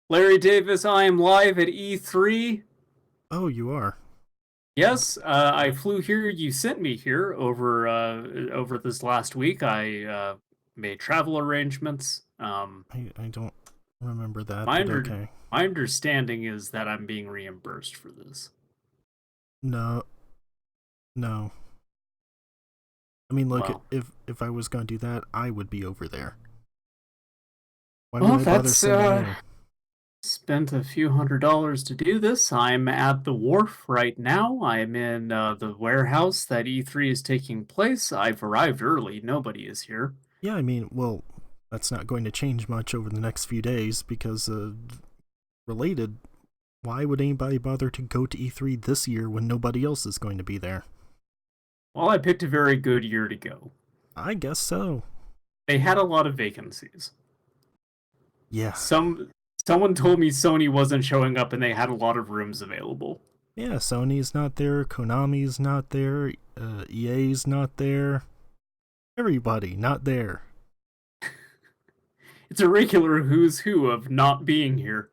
Larry Davis, I am live at E3. Oh, you are. Yes, I flew here. You sent me here over this last week. I made travel arrangements. I don't remember that, My but under okay. my understanding is that I'm being reimbursed for this. No, no. I mean, look, Well, if I was going to do that, I would be over there. Why would well, I bother that's sending you? spent a few $100s to do this. I'm at the wharf right now. I'm in the warehouse that E3 is taking place. I've arrived early. Nobody is here. Yeah, I mean, well, that's not going to change much over the next few days because, related, why would anybody bother to go to E3 this year when nobody else is going to be there? Well, I picked a very good year to go. I guess so. They had a lot of vacancies. Yeah. Someone told me Sony wasn't showing up and they had a lot of rooms available. Yeah, Sony's not there, Konami's not there, EA's not there. Everybody not there. It's a regular who's who of not being here.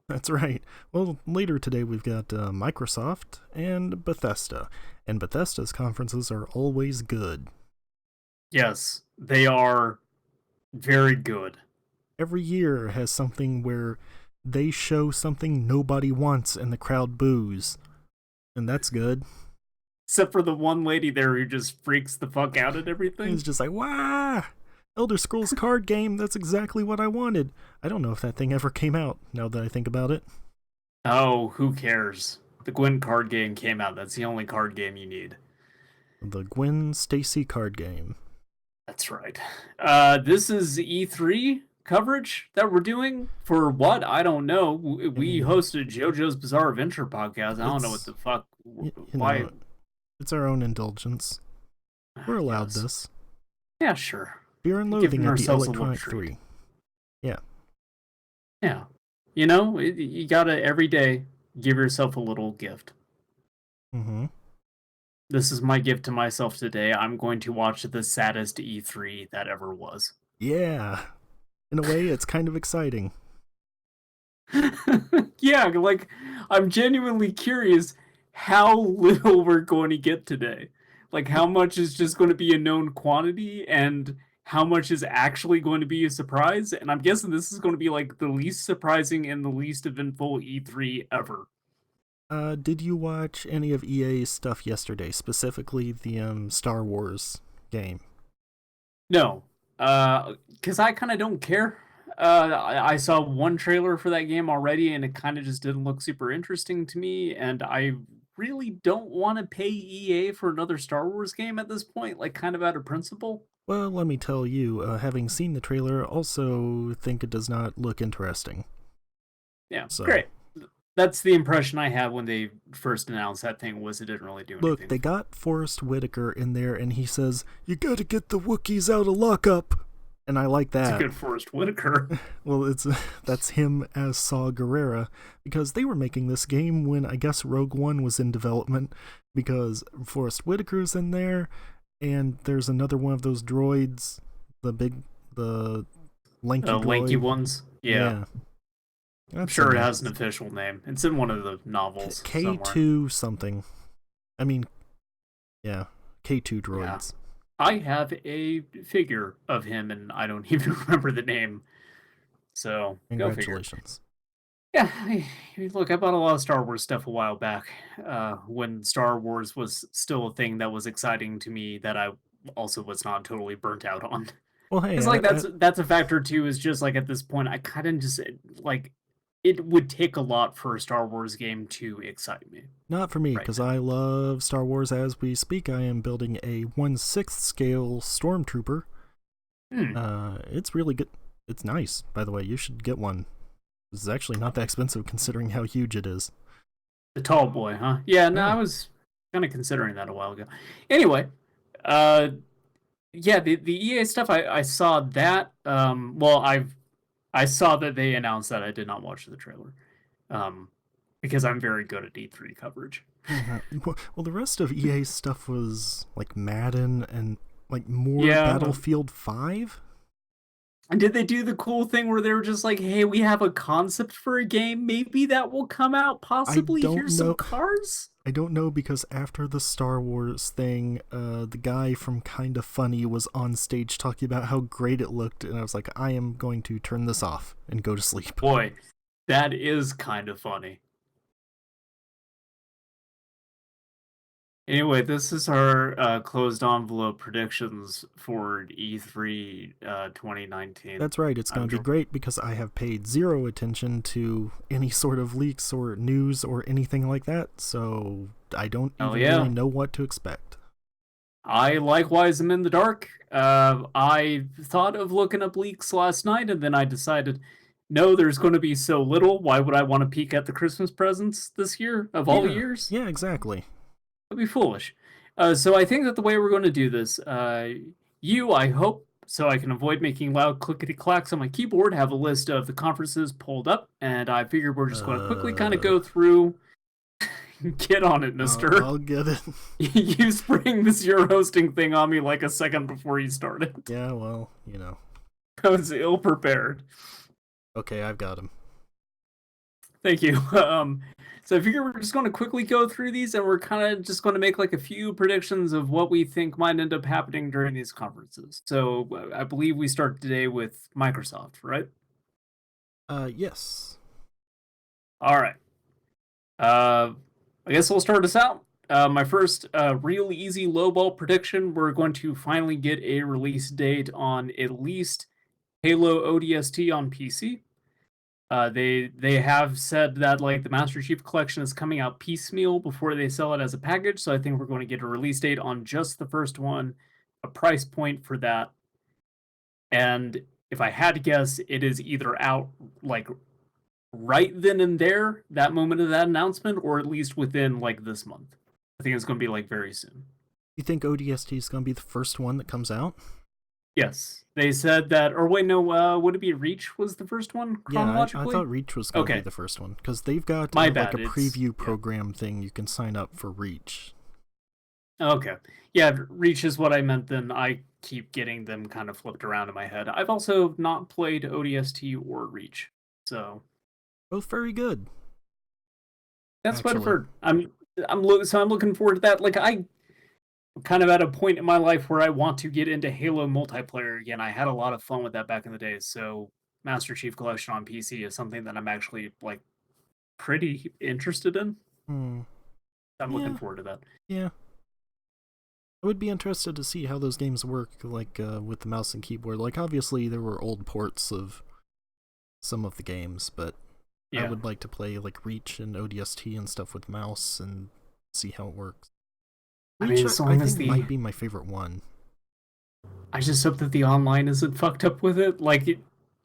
That's right. Well, later today we've got Microsoft and Bethesda. And Bethesda's conferences are always good. Yes, they are very good. Every year has something where they show something nobody wants and the crowd boos. And that's good. Except for the one lady there who just freaks the fuck out at It's everything. just like, wah! Elder Scrolls card game, that's exactly what I wanted. I don't know if that thing ever came out, now that I think about it. Oh, who cares? The Gwent card game came out. That's the only card game you need. The Gwen Stacy card game. That's right. This is E3 coverage that we're doing for what? I don't know. I We mean, hosted JoJo's Bizarre Adventure podcast. I don't know what it's, the fuck. you Why? know, it's our own indulgence. We're allowed Yes. this. Yeah, sure. Fear and Giving Loathing at the ourselves a little Electronic treat. 3. Yeah. Yeah. You know, you gotta every day give yourself a little gift. Mm-hmm. This is my gift to myself today. I'm going to watch the saddest E3 that ever was. Yeah. In a way, it's kind of exciting. Yeah, like I'm genuinely curious how little we're going to get today. Like how much is just going to be a known quantity and how much is actually going to be a surprise. And I'm guessing this is going to be like the least surprising and the least eventful E3 ever. Did you watch any of EA's stuff yesterday, specifically the Star Wars game? No, because I kind of don't care. I saw one trailer for that game already, and it kind of just didn't look super interesting to me. And I really don't want to pay EA for another Star Wars game at this point, like kind of out of principle. Well, let me tell you, having seen the trailer, also think it does not look interesting. Yeah, So, great. That's the impression I had when they first announced that thing was it didn't really do look, anything they for me. got Forrest Whitaker in there, and he says, "You gotta get the Wookiees out of lockup," and I like It's a that. good Forrest Whitaker. Well, it's that's him as Saw Gerrera because they were making this game when I guess Rogue One was in development because Forrest Whitaker's in there, and there's another one of those droids, the lanky Lanky droid. ones. Yeah, Yeah, I'm that's in sure it there. has an official name. It's in one of the novels somewhere. K2 something. I mean, yeah, K2 Yeah. droids. I have a figure of him and I don't even remember the name. So go figure. Congratulations. Yeah, look, I bought a lot of Star Wars stuff a while back when Star Wars was still a thing that was exciting to me that I also was not totally burnt out on. Well, hey, Because like that's a factor too. Is just like at this point, I kind of just like it would take a lot for a Star Wars game to excite me not for me, right because now. I love Star Wars as we speak. I am building a 1/6 scale Stormtrooper. Hmm. It's really good. It's nice, by the way. You should get one. It's actually not that expensive considering how huge it is. The tall boy, huh? Yeah, no, I Yeah. was kind of considering that a while ago. Anyway, uh, yeah, the EA stuff, I saw that. Well, I saw that they announced that. I did not watch the trailer, um, because I'm very good at E3 coverage. Yeah. Well, the rest of EA's stuff was like Madden and like more Yeah, Battlefield 5. And did they do the cool thing where they were just like, "Hey, we have a concept for a game. Maybe that will come out. I Possibly. don't Here's some know. cars." I don't know because after the Star Wars thing, the guy from Kinda Funny was on stage talking about how great it looked, and I was like, I am going to turn this off and go to sleep. Boy, that is kind of funny. Anyway, this is our closed envelope predictions for E3 2019. That's right, it's going I'm to be great because I have paid zero attention to any sort of leaks or news or anything like that, so I don't Hell even yeah. really know what to expect. I likewise am in the dark. I thought of looking up leaks last night, and then I decided, no, there's going to be so little. Why would I want to peek at the Christmas presents this year of all Yeah, years? yeah, exactly. That'd be foolish. So I think that the way we're going to do this, I hope, so I can avoid making loud clickety clacks on my keyboard, have a list of the conferences pulled up, and I figured we're just going to quickly kind of Uh, go through. Get on it, mister. I'll get it. You spring this your hosting thing on me like a second before you started. Yeah, well, you know. I was ill prepared. Okay, I've got him. Thank you. So I figure we're just going to quickly go through these, and we're kind of just going to make like a few predictions of what we think might end up happening during these conferences. So I believe we start today with Microsoft, right? Yes. All right. I guess I'll start us out. My first real easy lowball prediction: we're going to finally get a release date on at least Halo ODST on PC. They have said that like the Master Chief Collection is coming out piecemeal before they sell it as a package, so I think we're going to get a release date on just the first one, a price point for that, and if I had to guess, it is either out like right then and there, that moment of that announcement, or at least within like this month. I think it's going to be like very soon. You think ODST is going to be the first one that comes out? Yes, they said that, or wait, no, would it be Reach was the first one Yeah, I chronologically? thought Reach was going to be Okay, the first one because they've got my like bad. a It's preview yeah. program thing you can sign up for Reach. Okay. Yeah, Reach is what I meant then. I keep getting them kind of flipped around in my head. I've also not played ODST or Reach. So Both very good, that's what I've actually. heard. I'm looking forward to that. Like I kind of at a point in my life where I want to get into Halo multiplayer again. I had a lot of fun with that back in the day. So Master Chief Collection on PC is something that I'm actually like pretty interested in. Hmm. I'm looking Yeah, forward to that. yeah. I would be interested to see how those games work, like with the mouse and keyboard. Like, obviously, there were old ports of some of the games, but I Yeah. would like to play like Reach and ODST and stuff with mouse and see how it works. I mean, Reach, as I long as think, the might be my favorite one. I just hope that the online isn't fucked up with it. Like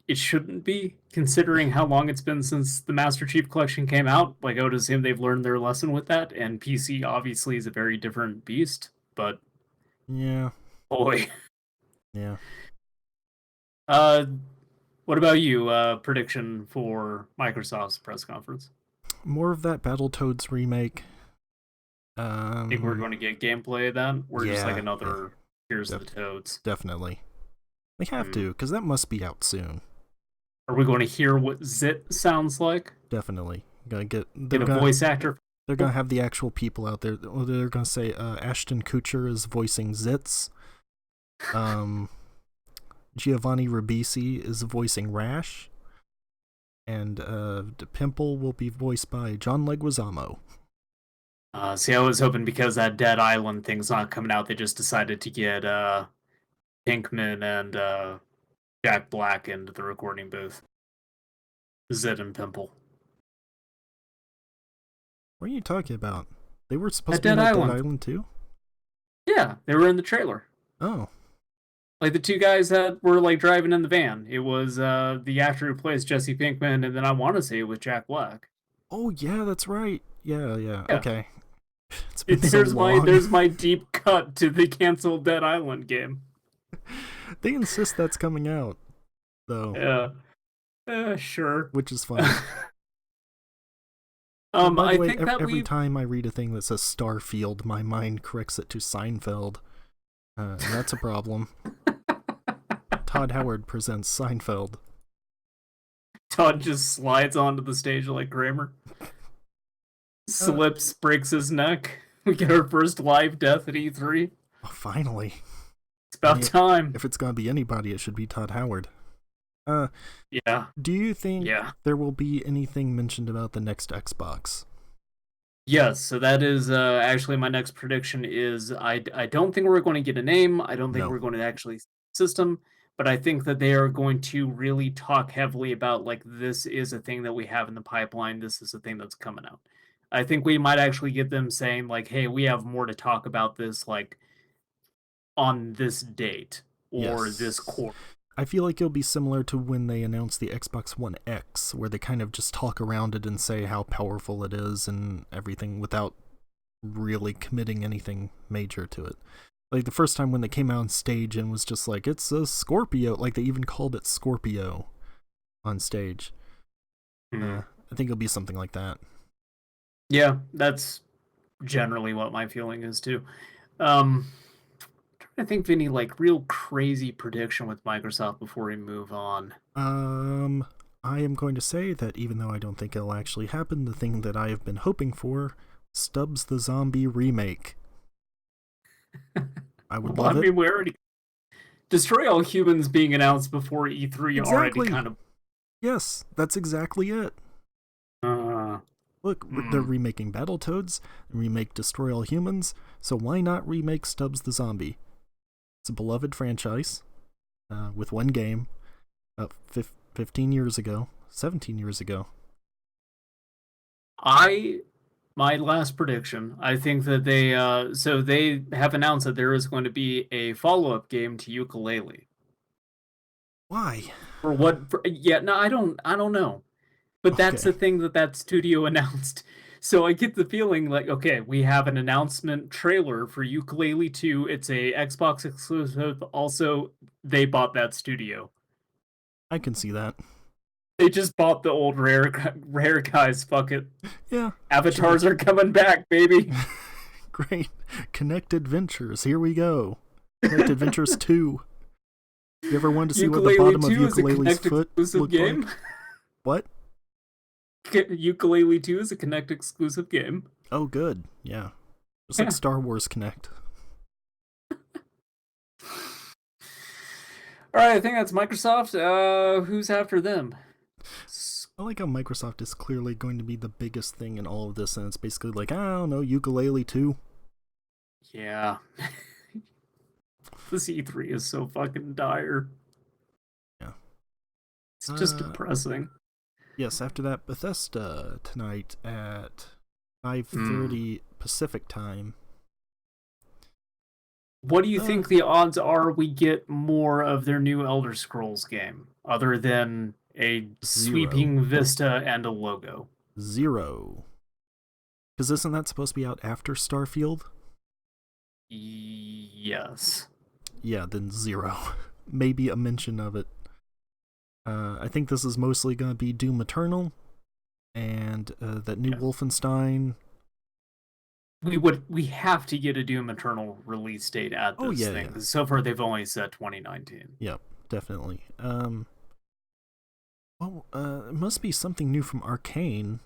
it shouldn't be, considering how long it's been since the Master Chief Collection came out. Like I would assume they've learned their lesson with that, and PC obviously is a very different beast. But Yeah, boy, yeah. uh, what about you? Prediction for Microsoft's press conference? More of that Battletoads remake. Think we're going to get gameplay of that? We're just like Yeah, yeah, another Here's the def- Toads. definitely. They have Hmm. to, because that must be out soon. Are we going to hear what Zit sounds like? Definitely. Gonna get. Get a voice actor? They're gonna have the actual people out there. They're gonna say Ashton Kutcher is voicing Zitz. Um, Giovanni Ribisi is voicing Rash, and the Pimple will be voiced by John Leguizamo. See, I was hoping because that Dead Island thing's not coming out, they just decided to get Pinkman and Jack Black into the recording booth. Zed and Pimple. What are you talking about? They were supposed At to be in Dead that Dead Island. Island too. Yeah, they were in the trailer. Oh, Like the two guys that were like driving in the van. It was the actor who plays Jesse Pinkman, and then I want to say it was Jack Black. oh yeah, that's right. Yeah, yeah. Yeah. Okay, it's been so There's my long. there's my deep cut to the canceled Dead Island game. They insist that's coming out though, Yeah. Sure. which is funny. By the I way, think that every we time I read a thing that says Starfield, my mind corrects it to Seinfeld, and that's a problem. Todd Howard presents Seinfeld. Todd just slides onto the stage like Kramer. Uh, Slips, breaks his neck. We get our first live death at E3. oh, finally. It's about I time. If it's gonna be anybody, it should be Todd Howard. Yeah, Do you think yeah. there will be anything mentioned about the next Xbox? Yes, so that is actually my next prediction is I don't think we're going to get a name. I don't think No. we're going to actually system, but I think that they are going to really talk heavily about like this is a thing that we have in the pipeline. This is a thing that's coming out. I think we might actually get them saying like, "Hey, we have more to talk about this like on this date or this Yes. quarter." I feel like it'll be similar to when they announced the Xbox One X, where they kind of just talk around it and say how powerful it is and everything without really committing anything major to it. Like the first time when they came out on stage and was just like, it's a Scorpio, like they even called it Scorpio on stage. Hmm. I think it'll be something like that. Yeah, that's generally what my feeling is too. Um, I think of any like real crazy prediction with Microsoft before we move on. Um, I am going to say that even though I don't think it'll actually happen, the thing that I have been hoping for, Stubbs the Zombie remake. I would Well, I love it. mean, we already Destroy All Humans being announced before E3 already Exactly. kind of. Yes, that's exactly it. Uh, Look, they're hmm. remaking Battletoads, remake Destroy All Humans, so why not remake Stubbs the Zombie? It's a beloved franchise with one game 15 years ago, 17 years ago. I my last prediction. I think that they have announced that there is going to be a follow-up game to Ukulele. Why? For what? Yeah, no, I don't know. But that's Okay, the thing that that studio announced. So I get the feeling like, okay, we have an announcement trailer for Ukulele 2. It's a Xbox exclusive. Also, they bought that studio. I can see that. They just bought the old rare guys. Fuck it. Yeah, sure. Avatars are coming back, baby. Great. Connect Adventures, here we go. Connect Adventures 2. You ever wanted to see what the Ukulele bottom of 2 is a Ukulele's Connect foot exclusive looked game. like? What? Ukulele 2 is a Connect exclusive game. Oh, good. Yeah. Just like Yeah. Star Wars Connect. All right, I think that's Microsoft. Who's after them? I like how Microsoft is clearly going to be the biggest thing in all of this, and it's basically like, I don't know, Ukulele 2. Yeah. This E3 is so fucking dire. Yeah. It's just Uh, depressing. yes, after that, Bethesda tonight at Hmm. 5:30 Pacific time. What do you Uh, think the odds are we get more of their new Elder Scrolls game, other than a 0. sweeping vista and a logo? 0. Because isn't that supposed to be out after Starfield? Yes. Yeah, then 0. Maybe a mention of it. I think this is mostly going to be Doom Eternal and that new Yeah. Wolfenstein. We have to get a Doom Eternal release date at Oh, this yeah, thing yeah. because so far they've only said 2019. Yep, definitely. Well, it must be something new from Arcane,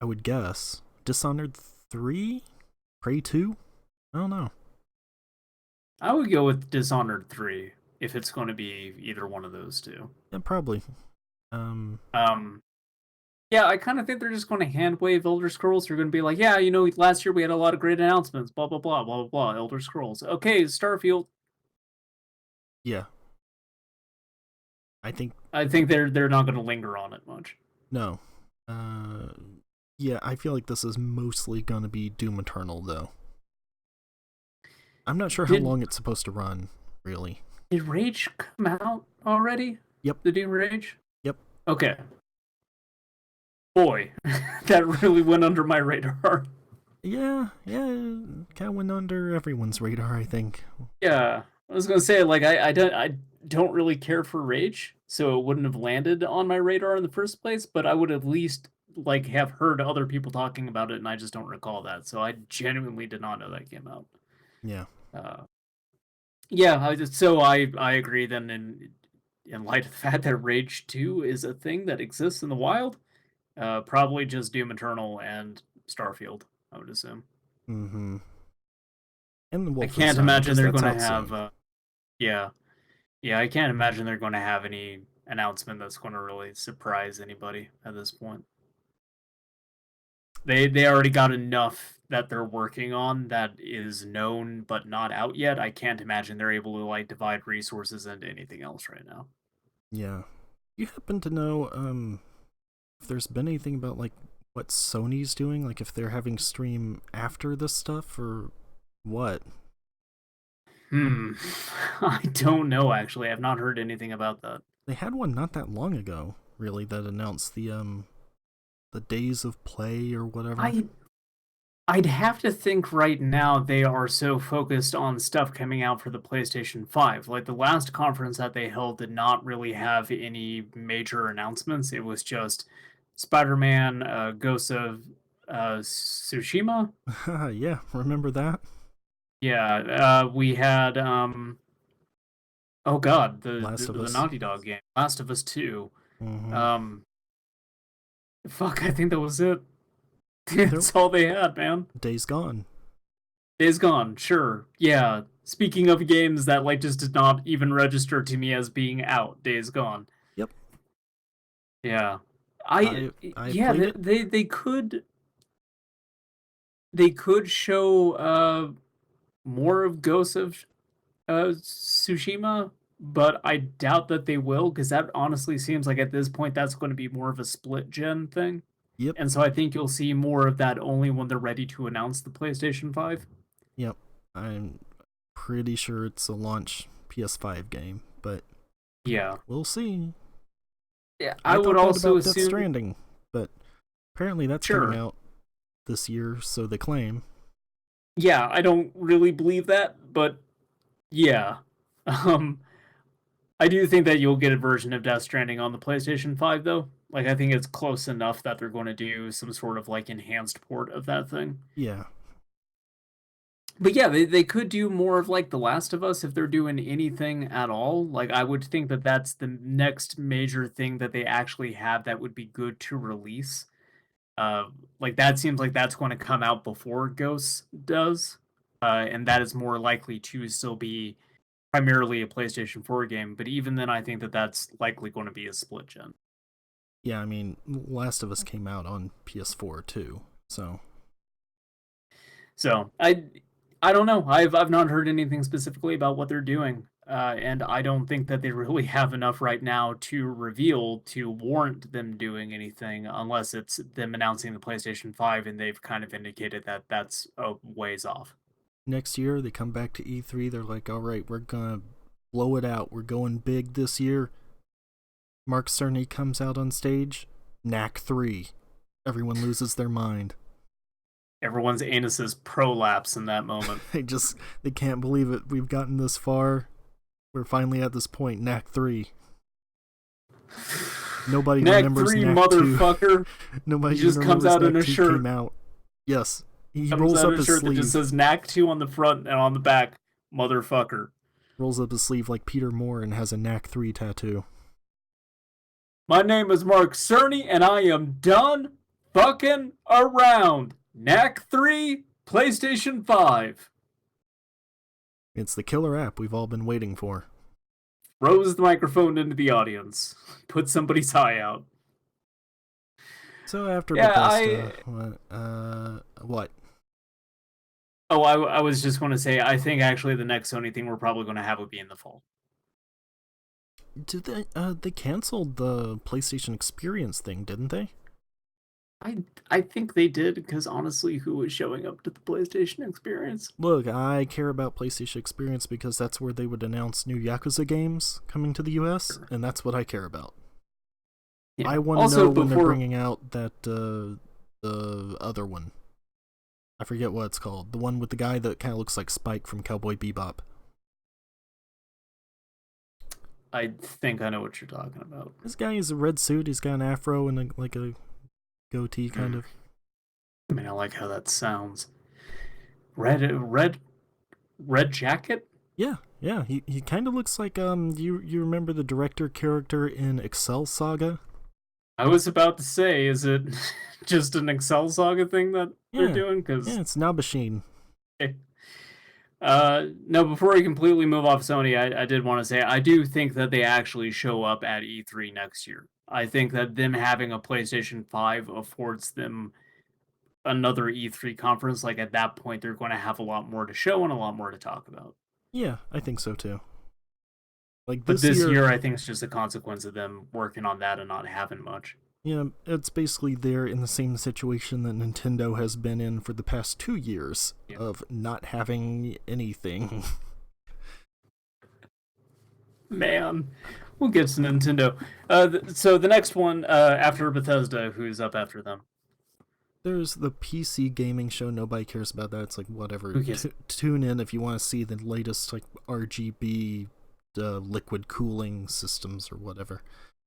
I would guess. Dishonored 3? Prey 2? I don't know. I would go with Dishonored 3 if it's going to be either one of those two. Yeah, probably. Um, Um, yeah, I kind of think they're just going to hand wave Elder Scrolls. They're going to be like, yeah, last year we had a lot of great announcements, blah blah blah blah blah blah. Elder Scrolls, okay, Starfield. yeah. I think, I think they're not going to linger on it much. no. Uh, yeah, I feel like this is mostly gonna be Doom Eternal, though. I'm not sure how Did long it's supposed to run, really. did Rage come out already? Yep, The new Rage? yep. Okay, boy, that really went under my radar. Yeah, yeah, kind of went under everyone's radar, I think. Yeah, I was gonna say like I don't really care for Rage, so it wouldn't have landed on my radar in the first place. But I would at least like have heard other people talking about it, and I just don't recall that. So I genuinely did not know that came out. Yeah. Uh, yeah, I agree then. And in light of the fact that Rage 2 is a thing that exists in the wild, probably just Doom Eternal and Starfield, I would assume. Mm-hmm. And the I can't Wolfenstein, imagine because they're that's going to out have, soon. yeah, yeah, I can't imagine they're going to have any announcement that's going to really surprise anybody at this point. They already got enough that they're working on that is known but not out yet. I can't imagine they're able to like divide resources into anything else right now. Yeah. You happen to know if there's been anything about like what Sony's doing, like if they're having stream after this stuff or what? Hmm. I don't know actually. I've not heard anything about that. They had one not that long ago, really, that announced the days of play or whatever. I I'd have to think right now they are so focused on stuff coming out for the PlayStation 5. Like the last conference that they held did not really have any major announcements. It was just Spider-Man, Ghost of Tsushima. Yeah, remember that? Yeah, we had oh god, Last of the Us. Naughty Dog game, Last of Us 2. Mm-hmm. Um, fuck, I think that was it. There, That's all they had, man. Days Gone. Days Gone, sure. Yeah. Speaking of games that like just did not even register to me as being out, Days Gone. Yep, Yeah. I I yeah, played it. they could show more of Ghost of Tsushima, but I doubt that they will because that honestly seems like at this point that's going to be more of a split gen thing. Yep, And so I think you'll see more of that only when they're ready to announce the PlayStation 5. yep. I'm pretty sure it's a launch PS5 game, but Yeah. we'll see. Yeah, I I would thought that also about Death assume Stranding, but apparently that's coming sure. out this year, so they claim. Yeah, I don't really believe that, but yeah. Um I do think that you'll get a version of Death Stranding on the PlayStation 5 though. Like I think it's close enough that they're going to do some sort of like enhanced port of that thing. Yeah, But yeah, they could do more of like The Last of Us if they're doing anything at all. Like I would think that that's the next major thing that they actually have that would be good to release. Like that seems like that's going to come out before Ghost does. And that is more likely to still be primarily a PlayStation 4 game, but even then I think that that's likely going to be a split gen. yeah. I mean, Last of Us came out on PS4 too, so So, I don't know. I've not heard anything specifically about what they're doing. And I don't think that they really have enough right now to reveal to warrant them doing anything unless it's them announcing the PlayStation 5 and they've kind of indicated that that's a ways off. next year they come back to E3. They're like, all right, we're gonna blow it out. We're going big this year. Mark Cerny comes out on stage. Knack 3. Everyone loses their mind. Everyone's anuses prolapse in that moment. They can't believe it. We've gotten this far. We're finally at this point. Knack 3. Nobody Knack remembers 3, Knack 2. motherfucker. Nobody He even just comes remembers out in Knack a 2 shirt. came out. Yes. He Comes rolls out up in a his shirt that just sleeve. says Knack 2 on the front and on the back. Motherfucker. Rolls up his sleeve like Peter Moore and has a Knack 3 tattoo. My name is Mark Cerny, and I am done fucking around. Knack 3, PlayStation 5. It's the killer app we've all been waiting for. Throws the microphone into the audience. Put somebody's eye out. So after Yeah, Bethesda, what? Oh, I was just going to say, I think actually the next Sony thing we're probably going to have would be in the fall. Did they canceled the PlayStation Experience thing, didn't they? I think they did, because honestly, who was showing up to the PlayStation experience? Look, I care about PlayStation Experience because that's where they would announce new Yakuza games coming to the US, Sure. and that's what I care about. Yeah. I want to Also, know when they're before bringing out that the other one. I forget what it's called. The one with the guy that kind of looks like Spike from Cowboy Bebop. I think I know what you're talking about. This guy is a red suit. He's got an afro and like a goatee, kind Mm. of. I mean, I like how that sounds. Red jacket? Yeah, yeah. He kind of looks like you remember the director character in Excel Saga? I was about to say, is it just an Excel Saga thing that they're Yeah, doing? yeah. Because It's Nabashin. no, before we completely move off Sony, I did want to say I do think that they actually show up at E3 next year. I think that them having a PlayStation 5 affords them another E3 conference. Like at that point, they're going to have a lot more to show and a lot more to talk about. Yeah, I think so too. Like But this this year, year, I think it's just a consequence of them working on that and not having much. yeah, it's basically they're in the same situation that Nintendo has been in for the past 2 years Yeah. of not having anything. Man, we'll get to Nintendo. So the next one after Bethesda, who's up after them? There's the PC gaming show. Nobody cares about that. It's like whatever. Who gives? Tune in if you want to see the latest like RGB liquid cooling systems or whatever.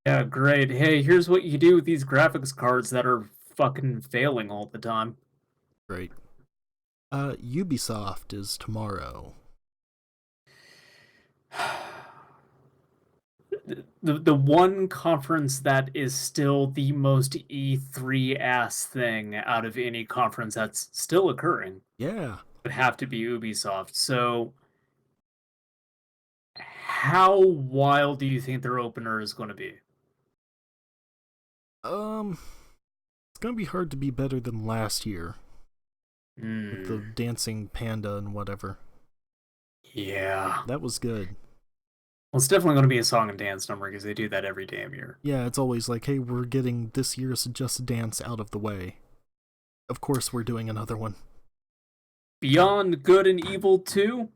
Yeah, great. Hey, here's what you do with these graphics cards that are fucking failing all the time. Great. Ubisoft is tomorrow. The one conference that is still the most E3 ass thing out of any conference that's still occurring Yeah. would have to be Ubisoft. So, how wild do you think their opener is going to be? It's gonna be hard to be better than last year with the Hmm. dancing panda and whatever. Yeah. That was good. Well, it's definitely going to be a song and dance number because they do that every damn year. Yeah, it's always like, hey, we're getting this year's Just Dance out of the way. Of course, we're doing another one. Beyond Good and Evil 2,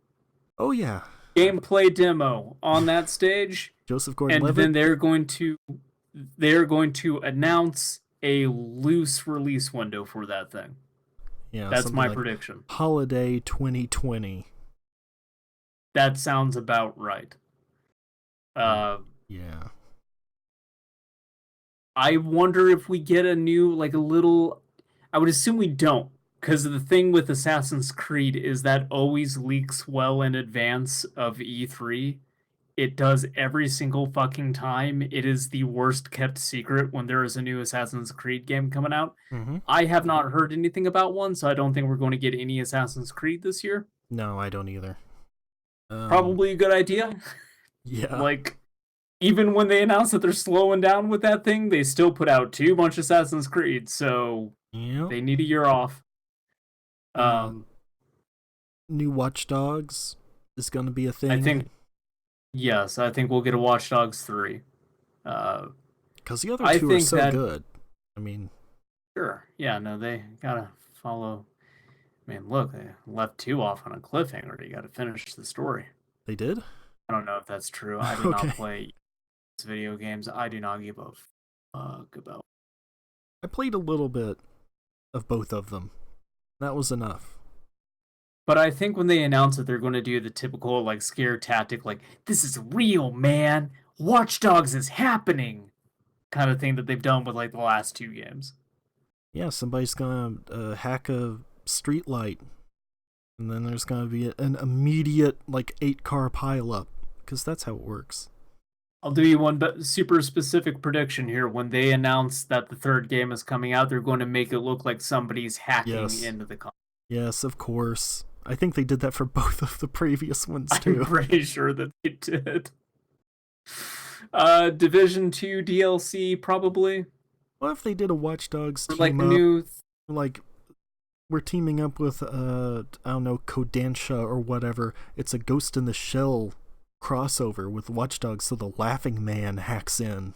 Oh yeah, gameplay demo on that stage, Joseph and Gordon-Levitt. then they're going to announce a loose release window for that thing. Yeah, That's something my like prediction. Holiday 2020. That sounds about right. Uh, Yeah. I wonder if we get a new, like a little. I would assume we don't, because the thing with Assassin's Creed is that always leaks well in advance of E3. It does every single fucking time. It is the worst kept secret when there is a new Assassin's Creed game coming out. Mm-hmm. I have not heard anything about one, so I don't think we're going to get any Assassin's Creed this year. No, I don't either. Probably a good idea. Yeah. Like, even when they announce that they're slowing down with that thing, they still put out two bunch of Assassin's Creed, so Yep. they need a year off. Uh, Um, New Watch Dogs is gonna be a I thing. think yes, I think we'll get a Watch Dogs 3. Because the other I two are think so that good. I mean, sure, yeah, no, they gotta follow. I mean, look, they left two off on a cliffhanger. You gotta finish the story. they did? I don't know if that's true. I did Okay. not play video games. I do not give a fuck about. I played a little bit of both of them. That was enough. But I think when they announce that they're going to do the typical like scare tactic, like this is real, man. Watch Dogs is happening, kind of thing that they've done with like the last two games. Yeah, somebody's gonna hack a street light, and then there's gonna be an immediate like 8-car pileup, because that's how it works. I'll do you one super specific prediction here. When they announce that the third game is coming out, they're going to make it look like somebody's hacking Yes. into the console. Yes, of course. I think they did that for both of the previous ones I'm too. pretty sure that they did. Division 2 DLC probably. What if they did a Watch Dogs Or team like the up? new Like we're teaming up with I don't know, Kodansha or whatever. It's a Ghost in the Shell crossover with Watch Dogs, so the Laughing Man hacks in.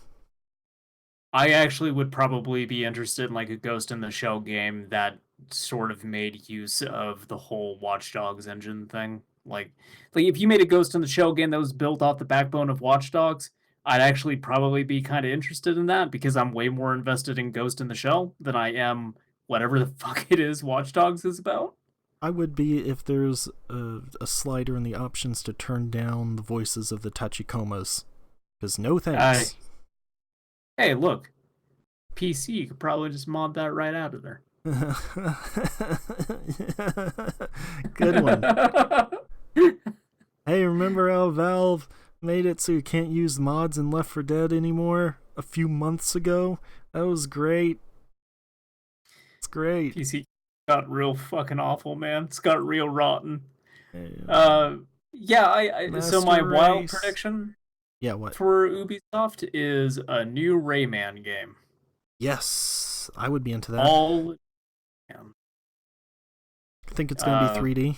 I actually would probably be interested in like a Ghost in the Shell game that sort of made use of the whole Watch Dogs engine thing. Like if you made a Ghost in the Shell game that was built off the backbone of Watch Dogs, I'd actually probably be kind of interested in that because I'm way more invested in Ghost in the Shell than I am whatever the fuck it is Watch Dogs is about. I would be if there's a slider in the options to turn down the voices of the Tachikomas. Because no thanks. Hey, look, PC, you could probably just mod that right out of there. Good one. Hey, remember how Valve made it so you can't use mods in Left 4 Dead anymore a few months ago? That was great. It's great. PC got real fucking awful, man. It's got real rotten. Um, Uh, yeah, so my Master wild Race. prediction Yeah, what? for Ubisoft is a new Rayman game. Yes, I would be into that. All I think it's going to be uh 3D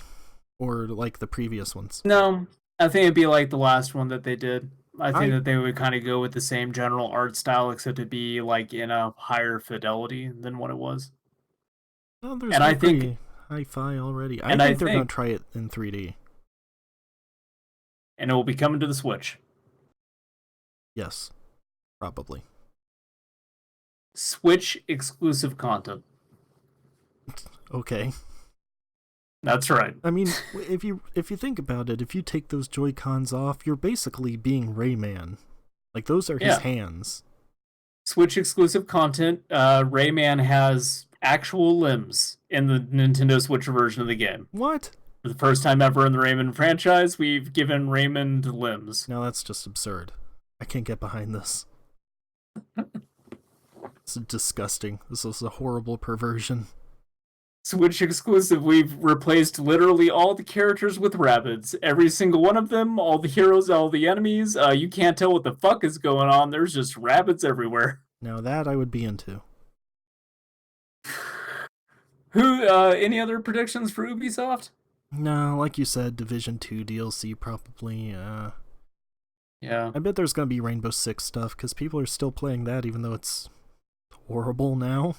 or like the previous ones. no, I think it'd be like the last one that they did. I think I that they would kind of go with the same general art style, except it'd be like in a higher fidelity than what it was. Oh, there's And I one think, pretty hi-fi already. I and I think they're going think, to try it in 3D. and it will be coming to the Switch. Yes, probably. Switch exclusive content. Okay. That's right. I mean, if you think about it, if you take those Joy Cons off, you're basically being Rayman. Like those are his Yeah. hands. Switch exclusive content. Rayman has actual limbs in the Nintendo Switch version of the game. What? For the first time ever in the Rayman franchise, we've given Raymond limbs. No, that's just absurd. I can't get behind this. It's disgusting. This is a horrible perversion. Switch exclusive, we've replaced literally all the characters with rabbits. Every single one of them, all the heroes, all the enemies. You can't tell what the fuck is going on. There's just rabbits everywhere. Now that I would be into. Any other predictions for Ubisoft? No, like you said, Division 2 DLC probably. Yeah. I bet there's gonna be Rainbow Six stuff because people are still playing that even though it's horrible now.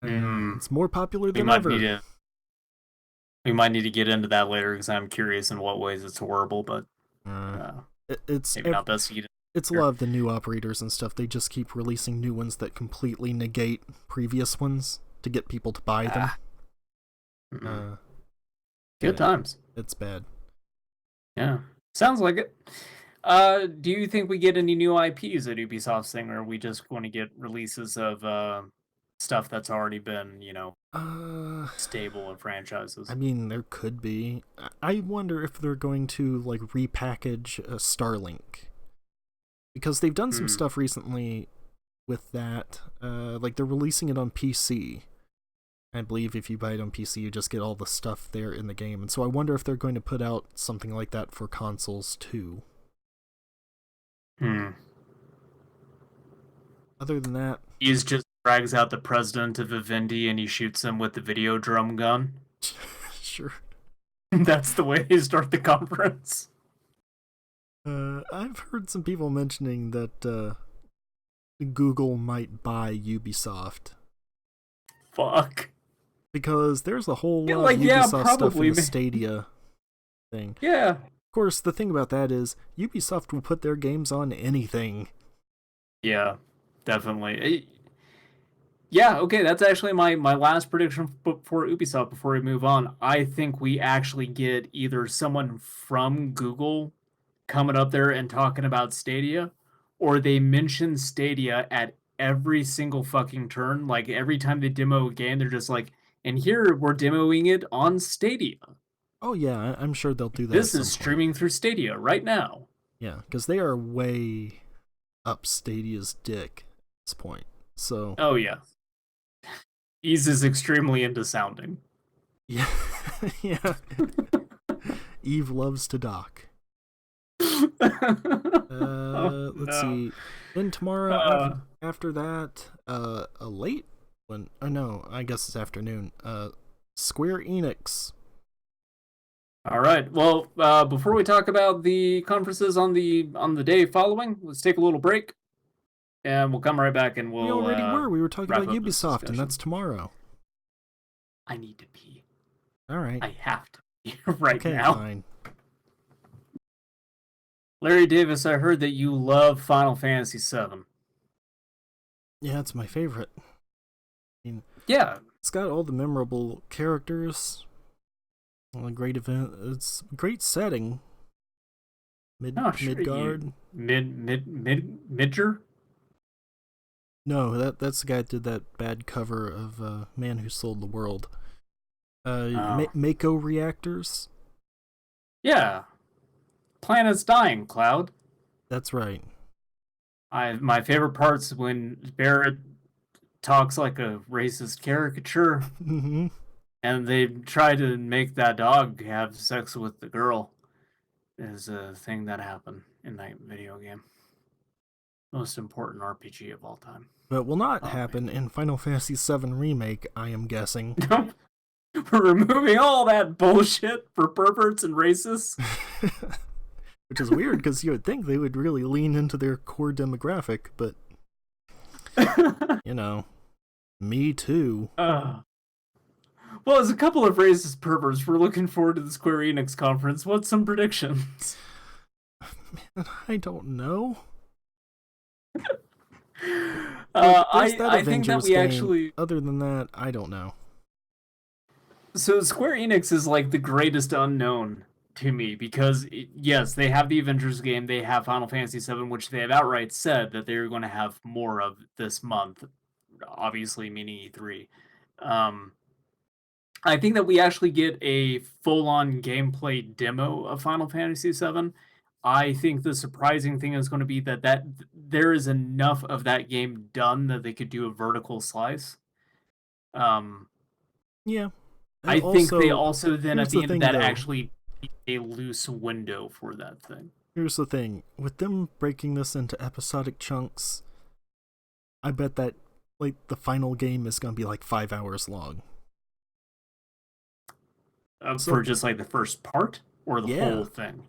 It's more popular than ever. We might need to get into that later because I'm curious in what ways it's horrible, but It's maybe not best to get it's a lot of the new operators and stuff. They just keep releasing new ones that completely negate previous ones to get people to buy them. Good times. It's bad. Yeah, sounds like it. Do you think we get any new IPs at Ubisoft's thing, or are we just going to get releases of stuff that's already been, stable in franchises? I mean, there could be. I wonder if they're going to like repackage Starlink, because they've done some stuff recently with that. Like they're releasing it on PC. I believe if you buy it on PC, you just get all the stuff there in the game. And so I wonder if they're going to put out something like that for consoles too. Other than that, He just drags out the president of Vivendi and he shoots him with the video drum gun. sure. That's the way you start the conference. I've heard some people mentioning that Google might buy Ubisoft. Fuck. Because there's a whole lot of Ubisoft stuff in the Stadia thing. Yeah. Of course, the thing about that is Ubisoft will put their games on anything. Yeah, definitely. Yeah, okay, that's actually my last prediction for Ubisoft before we move on. I think we actually get either someone from Google coming up there and talking about Stadia, or they mention Stadia at every single fucking turn. Like every time they demo a game, they're just like, and here we're demoing it on Stadia. Oh yeah, I'm sure they'll do that. This is streaming through Stadia right now. Yeah, because they are way up Stadia's dick at this point. So. Oh yeah. Ease is extremely into sounding. Yeah, yeah. Eve loves to dock. Let's see. Then tomorrow after that, a late one. Oh no, I guess it's afternoon. Square Enix. All right. Well, before we talk about the conferences on the day following, let's take a little break, and we'll come right back and we'll. We already were. We were talking about Ubisoft, and that's tomorrow. I need to pee. All right. I have to pee right okay, now. Fine. Larry Davis, I heard that you love Final Fantasy VII. Yeah, it's my favorite. I mean, yeah, it's got all the memorable characters. A great event. It's a great setting. Midgard. Midger? No, that's the guy that did that bad cover of Man Who Sold the World. Mako reactors. Yeah, planet's dying, Cloud. That's right. My favorite part's when Barrett talks like a racist caricature, Hmm. and they try to make that dog have sex with the girl. Is a thing that happened in that video game. Most important RPG of all time. But will not Oh happen in Final Fantasy VII Remake, I am guessing. man. We're removing all that bullshit for perverts and racists. Which is weird because you would think they would really lean into their core demographic, but you know, me too. uh, well, as a couple of racist perverts, we're looking forward to the Square Enix conference. What's some predictions? Man, I don't know. There's that I think that Avengers we game. actually. Other than that, I don't know. So Square Enix is like the greatest unknown to me because yes, they have the Avengers game, they have Final Fantasy VII, which they have outright said that they're going to have more of this month. Obviously, meaning E3. Um, I think that we actually get a full-on gameplay demo of Final Fantasy VII. I think the surprising thing is going to be that there is enough of that game done that they could do a vertical slice. Um, Yeah. And I think they also, also then here's at the the end of thing that though. actually a loose window for that thing. Here's the thing. With them breaking this into episodic chunks, I bet that like the final game is gonna be like 5 hours long. For So just like the first part or the whole yeah, thing.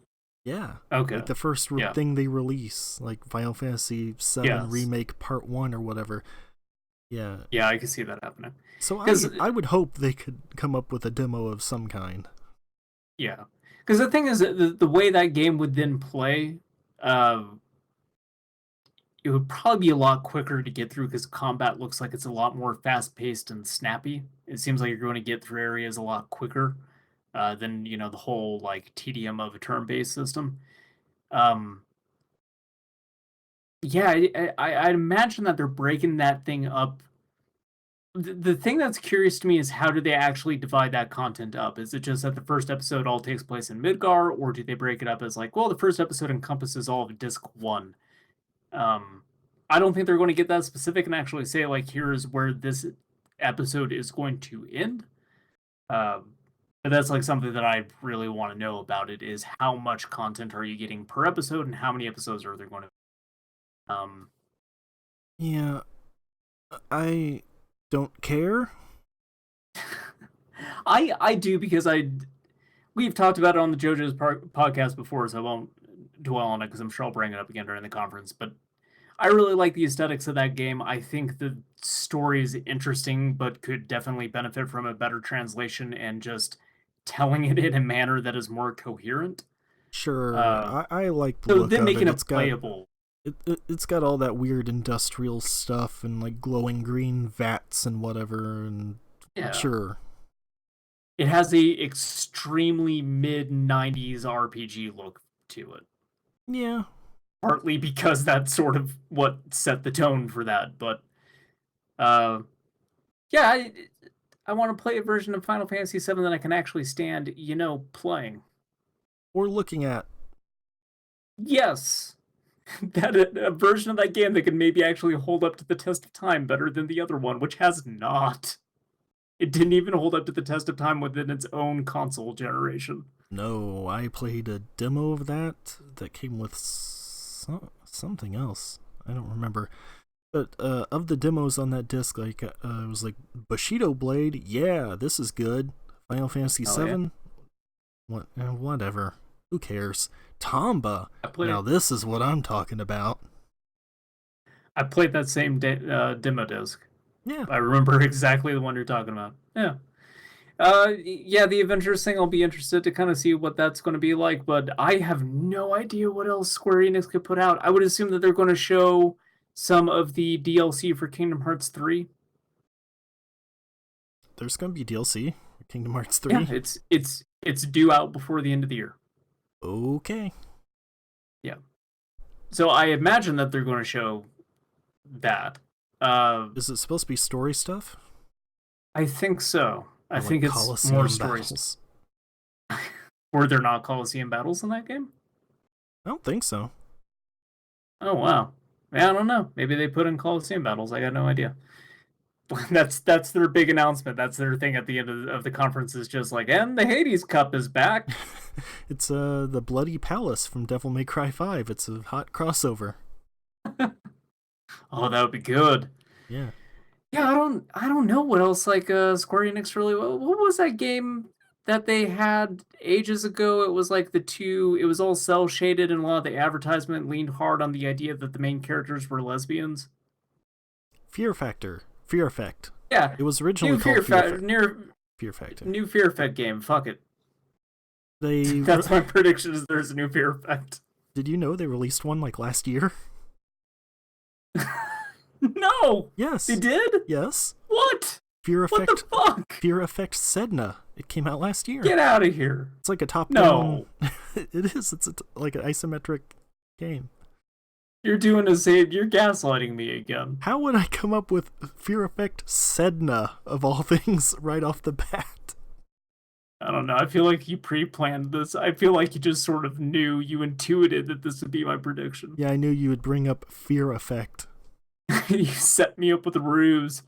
yeah. Okay. Like the first Yeah. thing they release, like Final Fantasy VII Yes. Remake Part 1 or whatever. Yeah. Yeah, I can see that happening. So Because I would hope they could come up with a demo of some kind. yeah, because the thing is that the way that game would then play, uh, it would probably be a lot quicker to get through because combat looks like it's a lot more fast paced and snappy. It seems like you're going to get through areas a lot quicker than the whole like tedium of a turn based system. Um, yeah, I imagine that they're breaking that thing up. The thing that's curious to me is how do they actually divide that content up? Is it just that the first episode all takes place in Midgar, or do they break it up as like, well, the first episode encompasses all of disc one? Um, I don't think they're going to get that specific and actually say like, here's where this episode is going to end. Um, but that's like something that I really want to know about it is how much content are you getting per episode and how many episodes are there going to Yeah, I don't care. I do because we've talked about it on the JoJo's podcast before, so I won't dwell on it because I'm sure I'll bring it up again during the conference. But I really like the aesthetics of that game. I think the story is interesting, but could definitely benefit from a better translation and just telling it in a manner that is more coherent. Sure, Uh, I like the so look then of it. making it playable. It's got all that weird industrial stuff and like glowing green vats and whatever. And Yeah, sure, it has a extremely mid '90s RPG look to it. yeah. Partly because that's sort of what set the tone for that, but uh, yeah, I want to play a version of Final Fantasy VII that I can actually stand, playing. Or looking at. Yes, that a version of that game that can maybe actually hold up to the test of time better than the other one, which has not. It didn't even hold up to the test of time within its own console generation. No, I played a demo of that came with something else. I don't remember. But of the demos on that disc, like it was like Bushido Blade. Yeah, this is good. Final Fantasy Oh yeah, VII. Whatever. Who cares? Tomba. I played Now this is what I'm talking about. I played that same demo disc. Yeah, I remember exactly the one you're talking about. Yeah. Yeah, the Avengers thing, I'll be interested to kind of see what that's going to be like, but I have no idea what else Square Enix could put out. I would assume that they're going to show some of the DLC for Kingdom Hearts 3. there's gonna be DLC. Kingdom Hearts Yeah, 3. it's due out before the end of the year. Okay. Yeah. So I imagine that they're going to show that. Uh, Is it supposed to be story stuff? I think so. I Or like think it's more Coliseum stories battles? Were there not Coliseum battles in that game? I don't think so. Oh wow. Yeah, I don't know. Maybe they put in Coliseum battles. I got no idea. That's their big announcement. That's their thing at the end of the conference is just like, and the Hades Cup is back. It's the Bloody Palace from Devil May Cry 5. It's a hot crossover. Oh, that would be good. Yeah. Yeah, I don't know what else like Square Enix really what was that game that they had ages ago? It was like it was all cell shaded and a lot of the advertisement leaned hard on the idea that the main characters were lesbians. Fear Factor. Fear Effect. Yeah. It was originally called Near Fear Factor. new Fear Effect game. Fuck it. They That's my prediction is there's a new Fear Effect. Did you know they released one like last year? No! Yes. They did? Yes. What? Fear What Effect. the fuck? Fear Effect Sedna. It came out last year. Get out of here. It's like a top No. down. It is. It's like an isometric game. You're gaslighting me again. How would I come up with Fear Effect Sedna of all things right off the bat? I don't know. I feel like you pre-planned this. I feel like you just sort of knew, you intuited that this would be my prediction. Yeah, I knew you would bring up Fear Effect. You set me up with a ruse.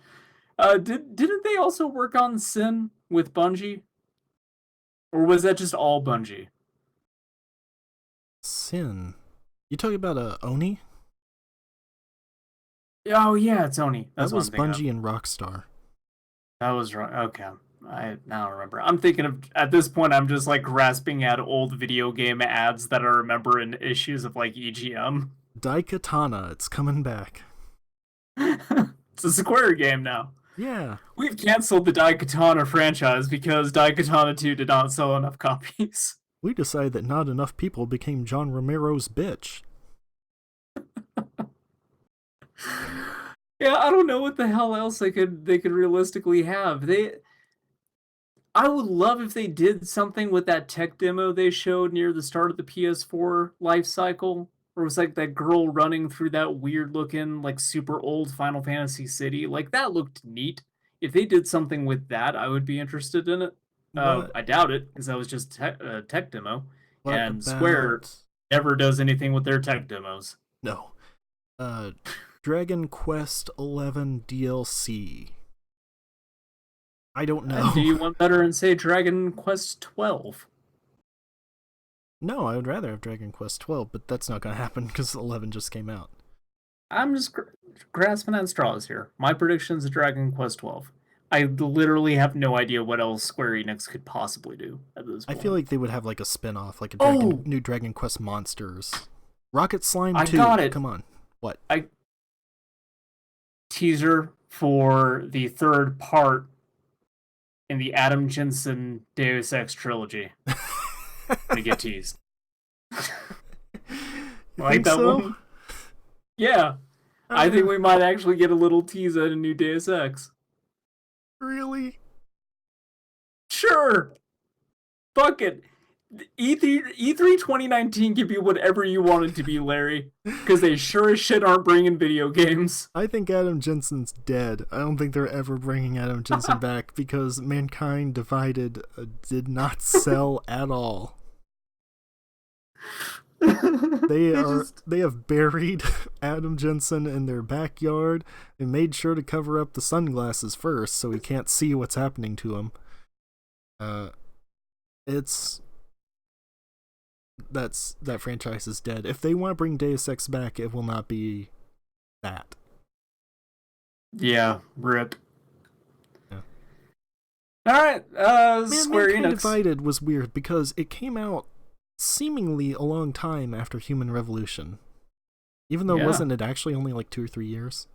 Didn't they also work on Sin with Bungie? Or was that just all Bungie? Sin. You talking about Oni? Oh yeah, it's Oni. That's That was what I'm thinking Bungie and Rockstar. That was right. Okay. I now remember. I'm thinking of at this point I'm just like grasping at old video game ads that I remember in issues of like EGM. Daikatana, it's coming back. It's a Square game now. Yeah. We've canceled the Daikatana franchise because Daikatana 2 did not sell enough copies. We decided that not enough people became John Romero's bitch. Yeah, I don't know what the hell else they could realistically have. I would love if they did something with that tech demo they showed near the start of the PS4 life cycle, where it was like that girl running through that weird looking, like super old Final Fantasy city. Like that looked neat. If they did something with that, I would be interested in it. What? I doubt it, because that was just a tech demo. What And about... Square never does anything with their tech demos. No. Dragon Quest 11 DLC. I don't know. Do you want better and say Dragon Quest 12? No, I would rather have Dragon Quest 12, but that's not going to happen because 11 just came out. I'm just grasping at straws here. My prediction is Dragon Quest 12. I literally have no idea what else Square Enix could possibly do at this point. I feel like they would have like a spin-off, like new Dragon Quest Monsters. Rocket Slime 2. I got it. Come on. What? Teaser for the third part in the Adam Jensen Deus Ex trilogy. To get teased. Like that so? one? Yeah. I think we might actually get a little tease at a new Deus Ex. Really? Sure. Fuck it. E3 2019 can be whatever you want it to be, Larry. Because they sure as shit aren't bringing video games. I think Adam Jensen's dead. I don't think they're ever bringing Adam Jensen back because Mankind Divided did not sell at all. They have buried Adam Jensen in their backyard and made sure to cover up the sunglasses first so he can't see what's happening to him. That franchise is dead. If they want to bring Deus Ex back, it will not be that. Yeah, rip. Yeah. Alright, Square Mankind Enix. Divided was weird because it came out seemingly a long time after Human Revolution. Even though wasn't it actually only like 2 or 3 years?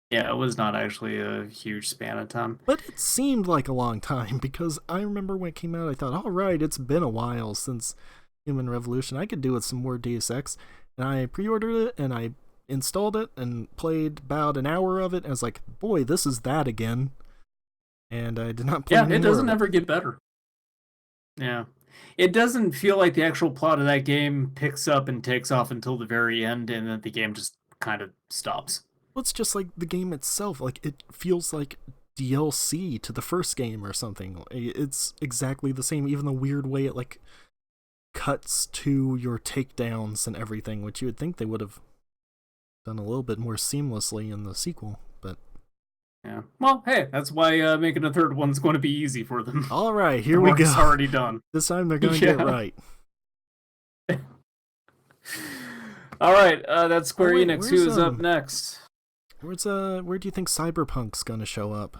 Yeah, it was not actually a huge span of time. But it seemed like a long time because I remember when it came out I thought, alright, it's been a while since Human Revolution. I could do with some more Deus Ex. And I pre-ordered it and I installed it and played about an hour of it and I was like, boy, this is that again. And I did not play any more. Yeah, it doesn't ever get better. Yeah. It doesn't feel like the actual plot of that game picks up and takes off until the very end, and then the game just kind of stops. Well, it's just like the game itself. Like, it feels like DLC to the first game or something. It's exactly the same, even the weird way it, like, cuts to your takedowns and everything, which you would think they would have done a little bit more seamlessly in the sequel, but Yeah. Well, hey, that's why making a third one's going to be easy for them. all right, The here we go. work's already done. This time they're going to get it right. All right, that's Square wait, Enix. Who is up next? Where do you think Cyberpunk's going to show up?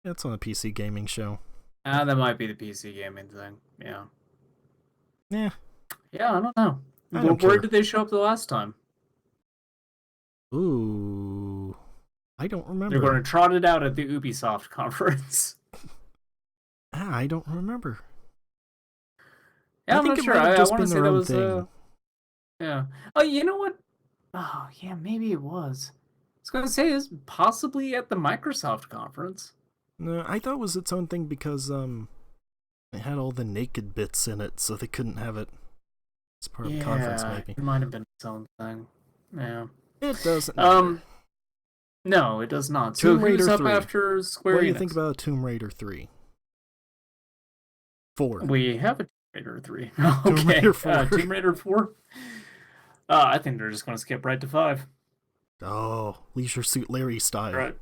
That's on a PC gaming show. That might be the PC gaming thing. Yeah. Yeah. Yeah, I don't know. Where did they show up the last time? Ooh. I don't remember. They're going to trot it out at the Ubisoft conference. I don't remember. Yeah, I'm not sure. I want to say that was thing. yeah. Oh, you know what? Oh, yeah, maybe it was. I was going to say it's possibly at the Microsoft conference. No, I thought it was its own thing because it had all the naked bits in it, so they couldn't have it as part of the conference. Maybe it might have been its own thing. Yeah, it doesn't. Matter. No, it does not. Tomb so Raider who's up 3. after Square Enix? What do you think about Tomb Raider 3? 4. We have a Tomb Raider 3. Okay, Tomb Raider 4. Tomb Raider 4. I think they're just going to skip right to 5. Oh, Leisure Suit Larry style. Right.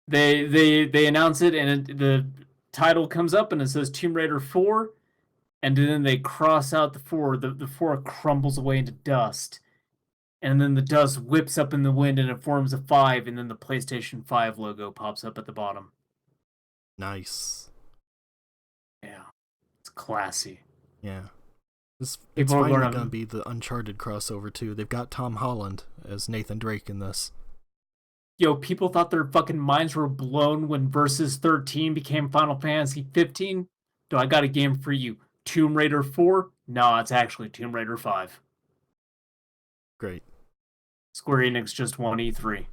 They announce it, and the title comes up, and it says Tomb Raider 4, and then they cross out the 4. The 4 crumbles away into dust, and then the dust whips up in the wind, and it forms a 5, and then the PlayStation 5 logo pops up at the bottom. Nice. Yeah, it's classy. Yeah. It's finally going to be the Uncharted crossover, too. They've got Tom Holland as Nathan Drake in this. Yo, people thought their fucking minds were blown when Versus 13 became Final Fantasy 15. Do I got a game for you? Tomb Raider 4? No, it's actually Tomb Raider 5. Great. Square Enix just won E3.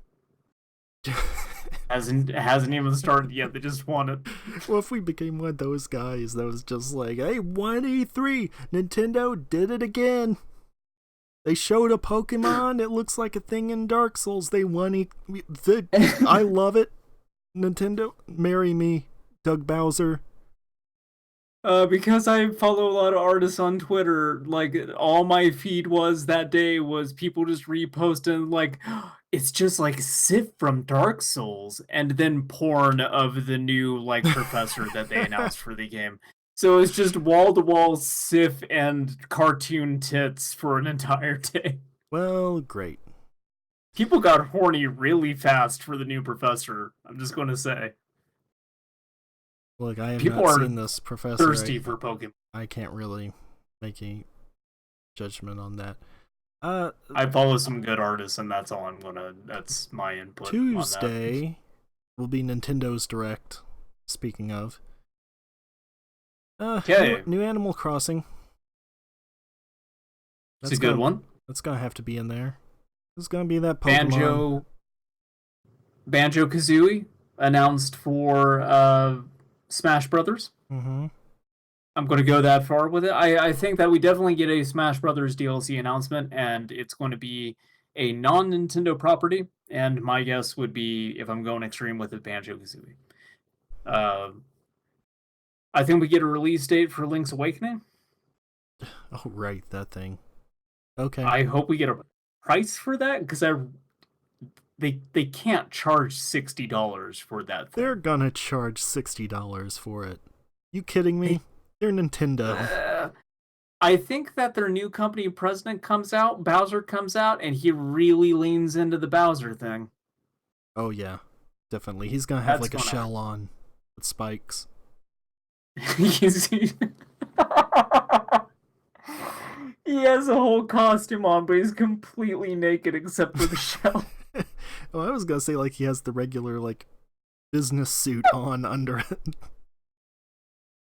hasn't even started yet. They just won it. Well, if we became one of those guys that was just like, hey, won E3, Nintendo did it again. They showed a Pokemon. It looks like a thing in Dark Souls. They won. I love it. Nintendo, marry me, Doug Bowser. Because I follow a lot of artists on Twitter, like all my feed was that day was people just reposting like, it's just like Sif from Dark Souls, and then porn of the new like professor that they announced for the game. So it's just wall-to-wall Sif and cartoon tits for an entire day. Well, great. People got horny really fast for the new professor, I'm just going to say. Look, I have not seen this professor. Thirsty for Pokemon. I can't really make a judgment on that. I follow some good artists, and that's my input. Tuesday will be Nintendo's Direct, speaking of. Okay. New Animal Crossing. It's a good one. That's gonna have to be in there. It's gonna be that Pokemon. Banjo-Kazooie announced for Smash Brothers. Mm-hmm. I'm going to go that far with it. I think that we definitely get a Smash Brothers DLC announcement, and it's going to be a non-Nintendo property. And my guess would be, if I'm going extreme with it, Banjo-Kazooie. I think we get a release date for Link's Awakening. Oh, right, that thing. Okay. I hope we get a price for that, because they can't charge $60 for that thing. They're gonna charge $60 for it. You kidding me? They're Nintendo. I think that their new company president Bowser comes out, and he really leans into the Bowser thing. Oh yeah, definitely. He's gonna have a shell on with spikes. He has a whole costume on, but he's completely naked except for the shell. Oh, I was gonna say he has the regular business suit on under it.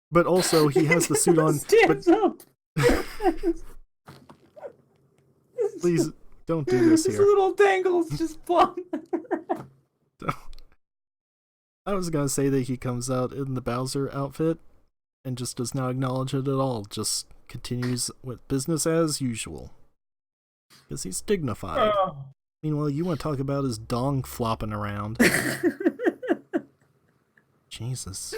But also he has the suit on. Stands up. Please don't do this here. His little dangles just plumb. I was gonna say that he comes out in the Bowser outfit and just does not acknowledge it at all. Just continues with business as usual. Because he's dignified. Meanwhile, you want to talk about his dong flopping around. Jesus.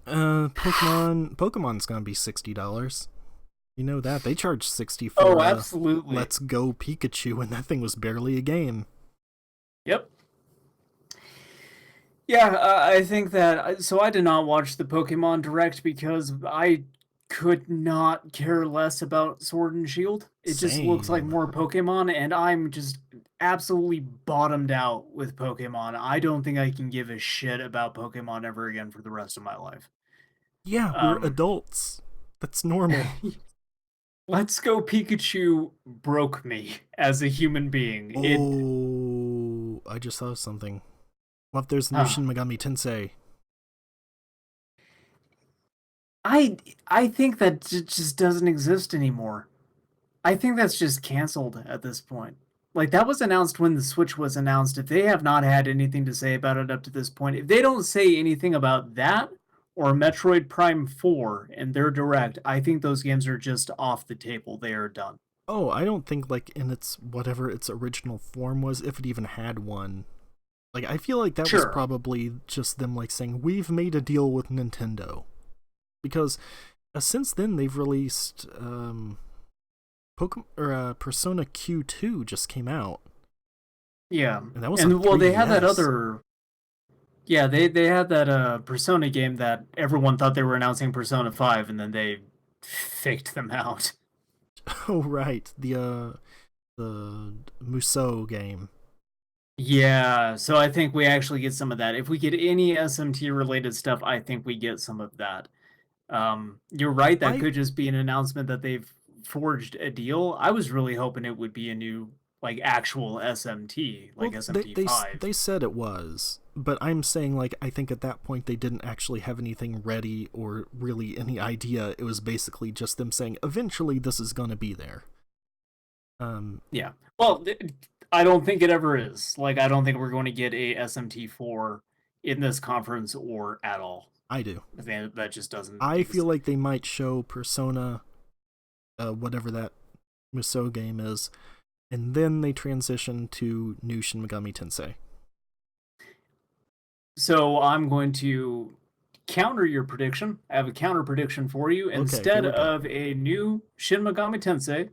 Pokemon's gonna be $60. You know that they charge 60 Oh, for absolutely. Let's Go Pikachu, and that thing was barely a game. Yep. Yeah, I think that. So I did not watch the Pokemon Direct because I could not care less about Sword and Shield. It just looks like Same. more Pokemon, and I'm just absolutely bottomed out with Pokemon. I don't think I can give a shit about Pokemon ever again for the rest of my life. Yeah, we're Um, adults. That's normal. Let's Go Pikachu broke me as a human being. Oh, I just thought of something. What if there's a new Uh, Shin Megami Tensei? I I think that just doesn't exist anymore. I think that's just canceled at this point. Like that was announced when the Switch was announced. If they have not had anything to say about it up to this point, if they don't say anything about that or Metroid Prime 4 in their direct, I think those games are just off the table. They are done. Oh, I don't think like in its whatever its original form was, if it even had one. Like I feel like that was Sure. probably just them like saying we've made a deal with Nintendo because since then they've released Pokemon or Persona Q2 just came out, Yeah. and that was on And well, they had that 3DS. other. Yeah, they had that Persona game that everyone thought they were announcing Persona 5 and then they faked them out. Oh right, the Musou game. Yeah, so I think we actually get some of that. If we get any SMT related stuff, I think we get some of that. You're right, that I could just be an announcement that they've forged a deal. I was really hoping it would be a new, like, actual SMT, like Well, they SMT they 5. they said it was, but I'm saying like I think at that point they didn't actually have anything ready or really any idea. It was basically just them saying eventually this is gonna be there. Yeah. Well, I don't think it ever is. Like, I don't think we're going to get a SMT 4 in this conference or at all. I do. I think that just doesn't I feel exist. like they might show Persona, whatever that Musou game is, and then they transition to new Shin Megami Tensei. So I'm going to counter your prediction. I have a counter prediction for you. Okay, here Instead we go. of a new Shin Megami Tensei,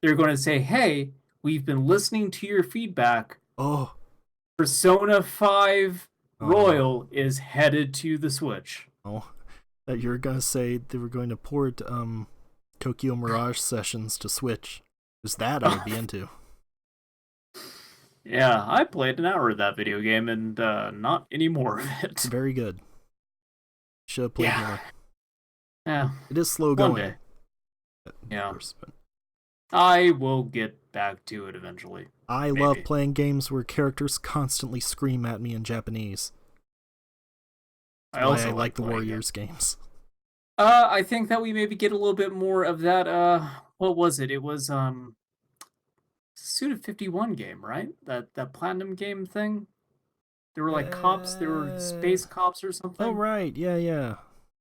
they're going to say, "Hey, we've been listening to your feedback. Oh, Persona 5 oh, Royal is headed to the Switch." oh! That you're gonna say they were going to port Tokyo Mirage Sessions to Switch. Is that I would be into. Yeah, I played an hour of that video game and not any more of It's it. very good. Should have played Yeah, more. yeah, It is slow one going, day. of Yeah, course, but I will get back to it eventually. I love Maybe. playing games where characters constantly scream at me in Japanese. I That's why I also like like the playing Warriors games. games. I think that we maybe get a little bit more of that. What was it? It was Suda 51 game, right? That platinum game thing. They were like cops. They were Uh, space cops or oh something. right, yeah, yeah.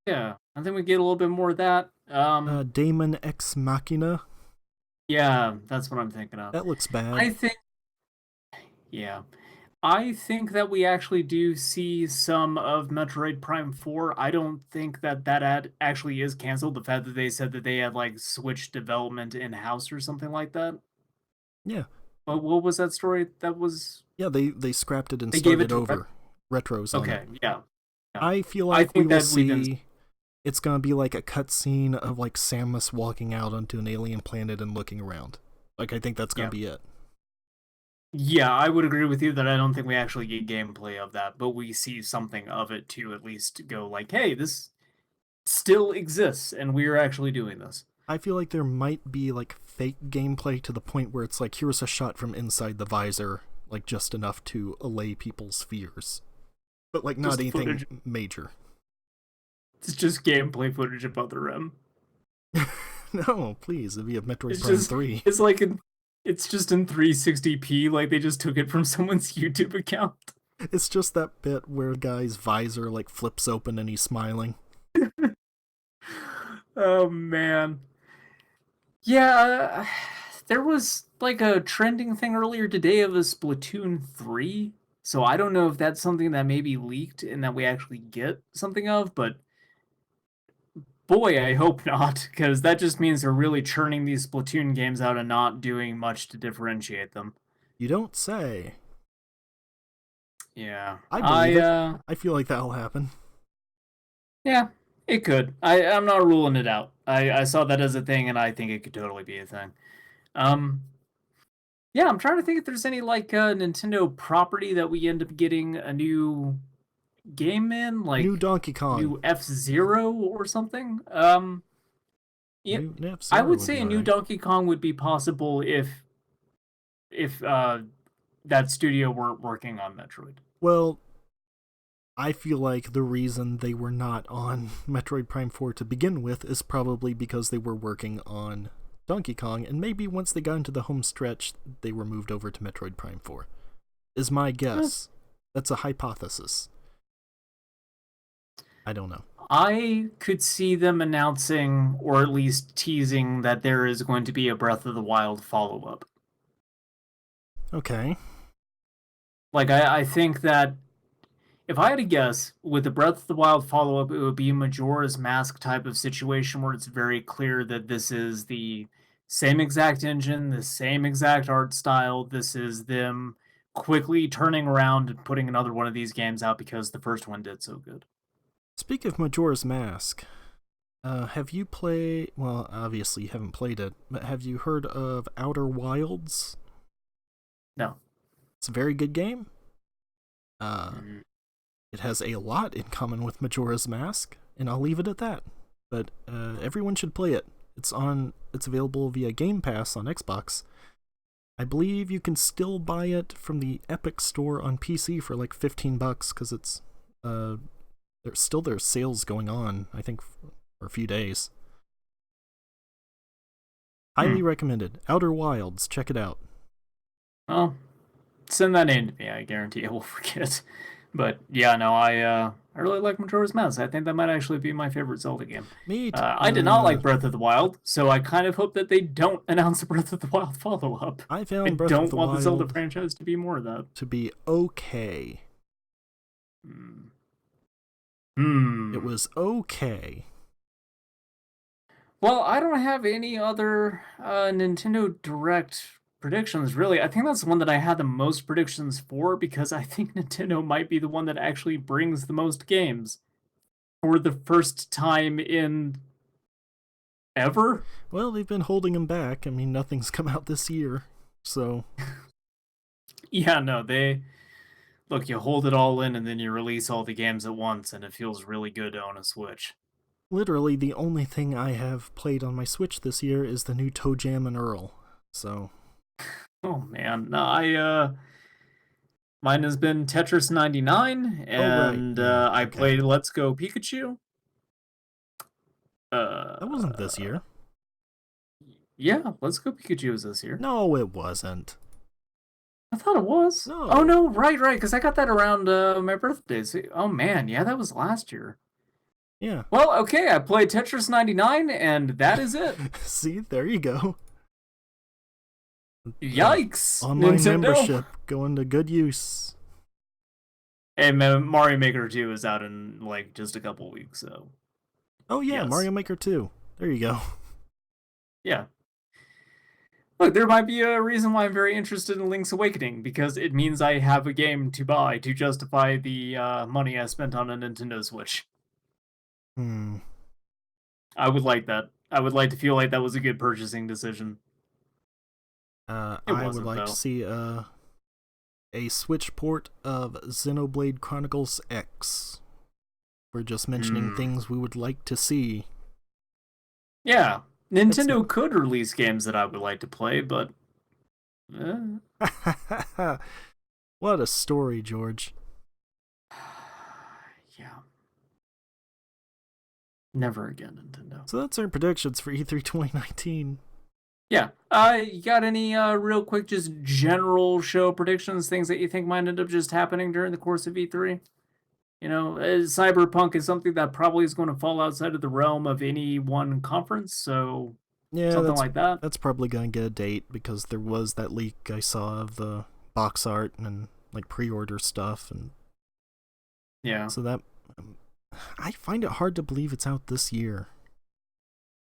Yeah, I think we get a little bit more of that. Damon Ex Machina. Yeah, that's what I'm thinking of. That looks bad. I think, yeah, I think that we actually do see some of Metroid Prime 4. I don't think that that ad actually is canceled. The fact that they said that they had like switched development in house or something like that. Yeah, But what was that story? That was yeah. They scrapped it and they gave it started to over. Retros on it. Okay, yeah, yeah. I feel I like we think will that we've been see. It's gonna be like a cutscene of like Samus walking out onto an alien planet and looking around. Like I think that's gonna yeah. be it. Yeah, I would agree with you that I don't think we actually get gameplay of that, but we see something of it to at least go like, hey, this still exists and we're actually doing this. I feel like there might be like fake gameplay to the point where it's like here's a shot from inside the visor, like just enough to allay people's fears, but like not Just anything footage. major. It's just gameplay footage of Other M. No, please, it'd be a Metroid It's Prime just 3. it's like it's just in 360p, like they just took it from someone's YouTube account. It's just that bit where the guy's visor like flips open and he's smiling. Oh man. Yeah, there was like a trending thing earlier today of a Splatoon 3. So I don't know if that's something that maybe leaked and that we actually get something of, but Boy, I hope not, because that just means they're really churning these Splatoon games out and not doing much to differentiate them. You don't say. Yeah. I believe it. I feel like that'll happen. Yeah, it could. I'm not ruling it out. I saw that as a thing and I think it could totally be a thing. Um yeah, I'm trying to think if there's any like Nintendo property that we end up getting a new game in, New like Donkey Kong. new F-Zero or something. Yeah, New I F-Zero would would say be a new alright. Donkey Kong would be possible if that studio weren't working on Metroid. Well, I feel like the reason they were not on Metroid Prime 4 to begin with is probably because they were working on Donkey Kong, and maybe once they got into the home stretch, they were moved over to Metroid Prime 4. Is my Eh, guess. That's a hypothesis. I don't know. I could see them announcing or at least teasing that there is going to be a Breath of the Wild follow up. Okay. Like, I think that if I had to guess, with the Breath of the Wild follow up, it would be a Majora's Mask type of situation where it's very clear that this is the same exact engine, the same exact art style. This is them quickly turning around and putting another one of these games out because the first one did so good. Speak of Majora's Mask, have you played... Well, obviously you haven't played it, but have you heard of Outer Wilds? No. It's a very good game. Mm. It has a lot in common with Majora's Mask, and I'll leave it at that. But everyone should play it. It's available via Game Pass on Xbox. I believe you can still buy it from the Epic Store on PC for like $15 because it's there's sales going on, I think, for a few days. Hmm. Highly recommended. Outer Wilds, check it out. Well, send that name to me. I guarantee I will forget. But yeah, no, I really like Majora's Mask. I think that might actually be my favorite Zelda game. Meet I did not like Breath of the Wild, so I kind of hope that they don't announce a Breath of the Wild follow up. I I found Breath of don't the want the Zelda Wild franchise to be more of that. to be okay. Hmm. It Hmm. was okay. Well, I don't have any other Nintendo Direct predictions, really. I think that's the one that I had the most predictions for because I think Nintendo might be the one that actually brings the most games for the first time in ever. Well, they've been holding him back. I mean, nothing's come out this year. So, Yeah, no, they look, you hold it all in and then you release all the games at once, and it feels really good to own a Switch. literally, the only thing I have played on my Switch this year is the new Toe Jam and Earl. So, Oh man, no, mine has been Tetris 99, oh, right. and Yeah, I okay. played Let's Go Pikachu. That wasn't this Uh, year. yeah, Let's Go Pikachu was this year. No, it wasn't. I thought it was. Oh No. no, right, because I got that around my birthday. Oh man, yeah, that was last year. Yeah. Well, okay, I played Tetris 99, and that is it. See, there you go. Yikes, Online Nintendo. membership going to good use. And Mario Maker 2 is out in like just a couple weeks, so Oh, yeah, yes. Mario Maker 2. There you go. Yeah. Look, there might be a reason why I'm very interested in Link's Awakening, because it means I have a game to buy to justify the money I spent on a Nintendo Switch. Hmm. I would like that. I would like to feel like that was a good purchasing decision. It I would wasn't, like to though. see a Switch port of Xenoblade Chronicles X. We're just mentioning Hmm. things we would like to see. Yeah. It's Nintendo could release games that I would like to play, but... what a story, George. yeah. Never again, Nintendo. So that's our predictions for E3 2019. Yeah. You got any real quick, just general show predictions, things that you think might end up just happening during the course of E3? You know, Cyberpunk is something that probably is going to fall outside of the realm of any one conference, so Yeah, something like that. that's probably gonna get a date because there was that leak I saw of the box art and like pre-order stuff, and Yeah. so that I find it hard to believe it's out this year.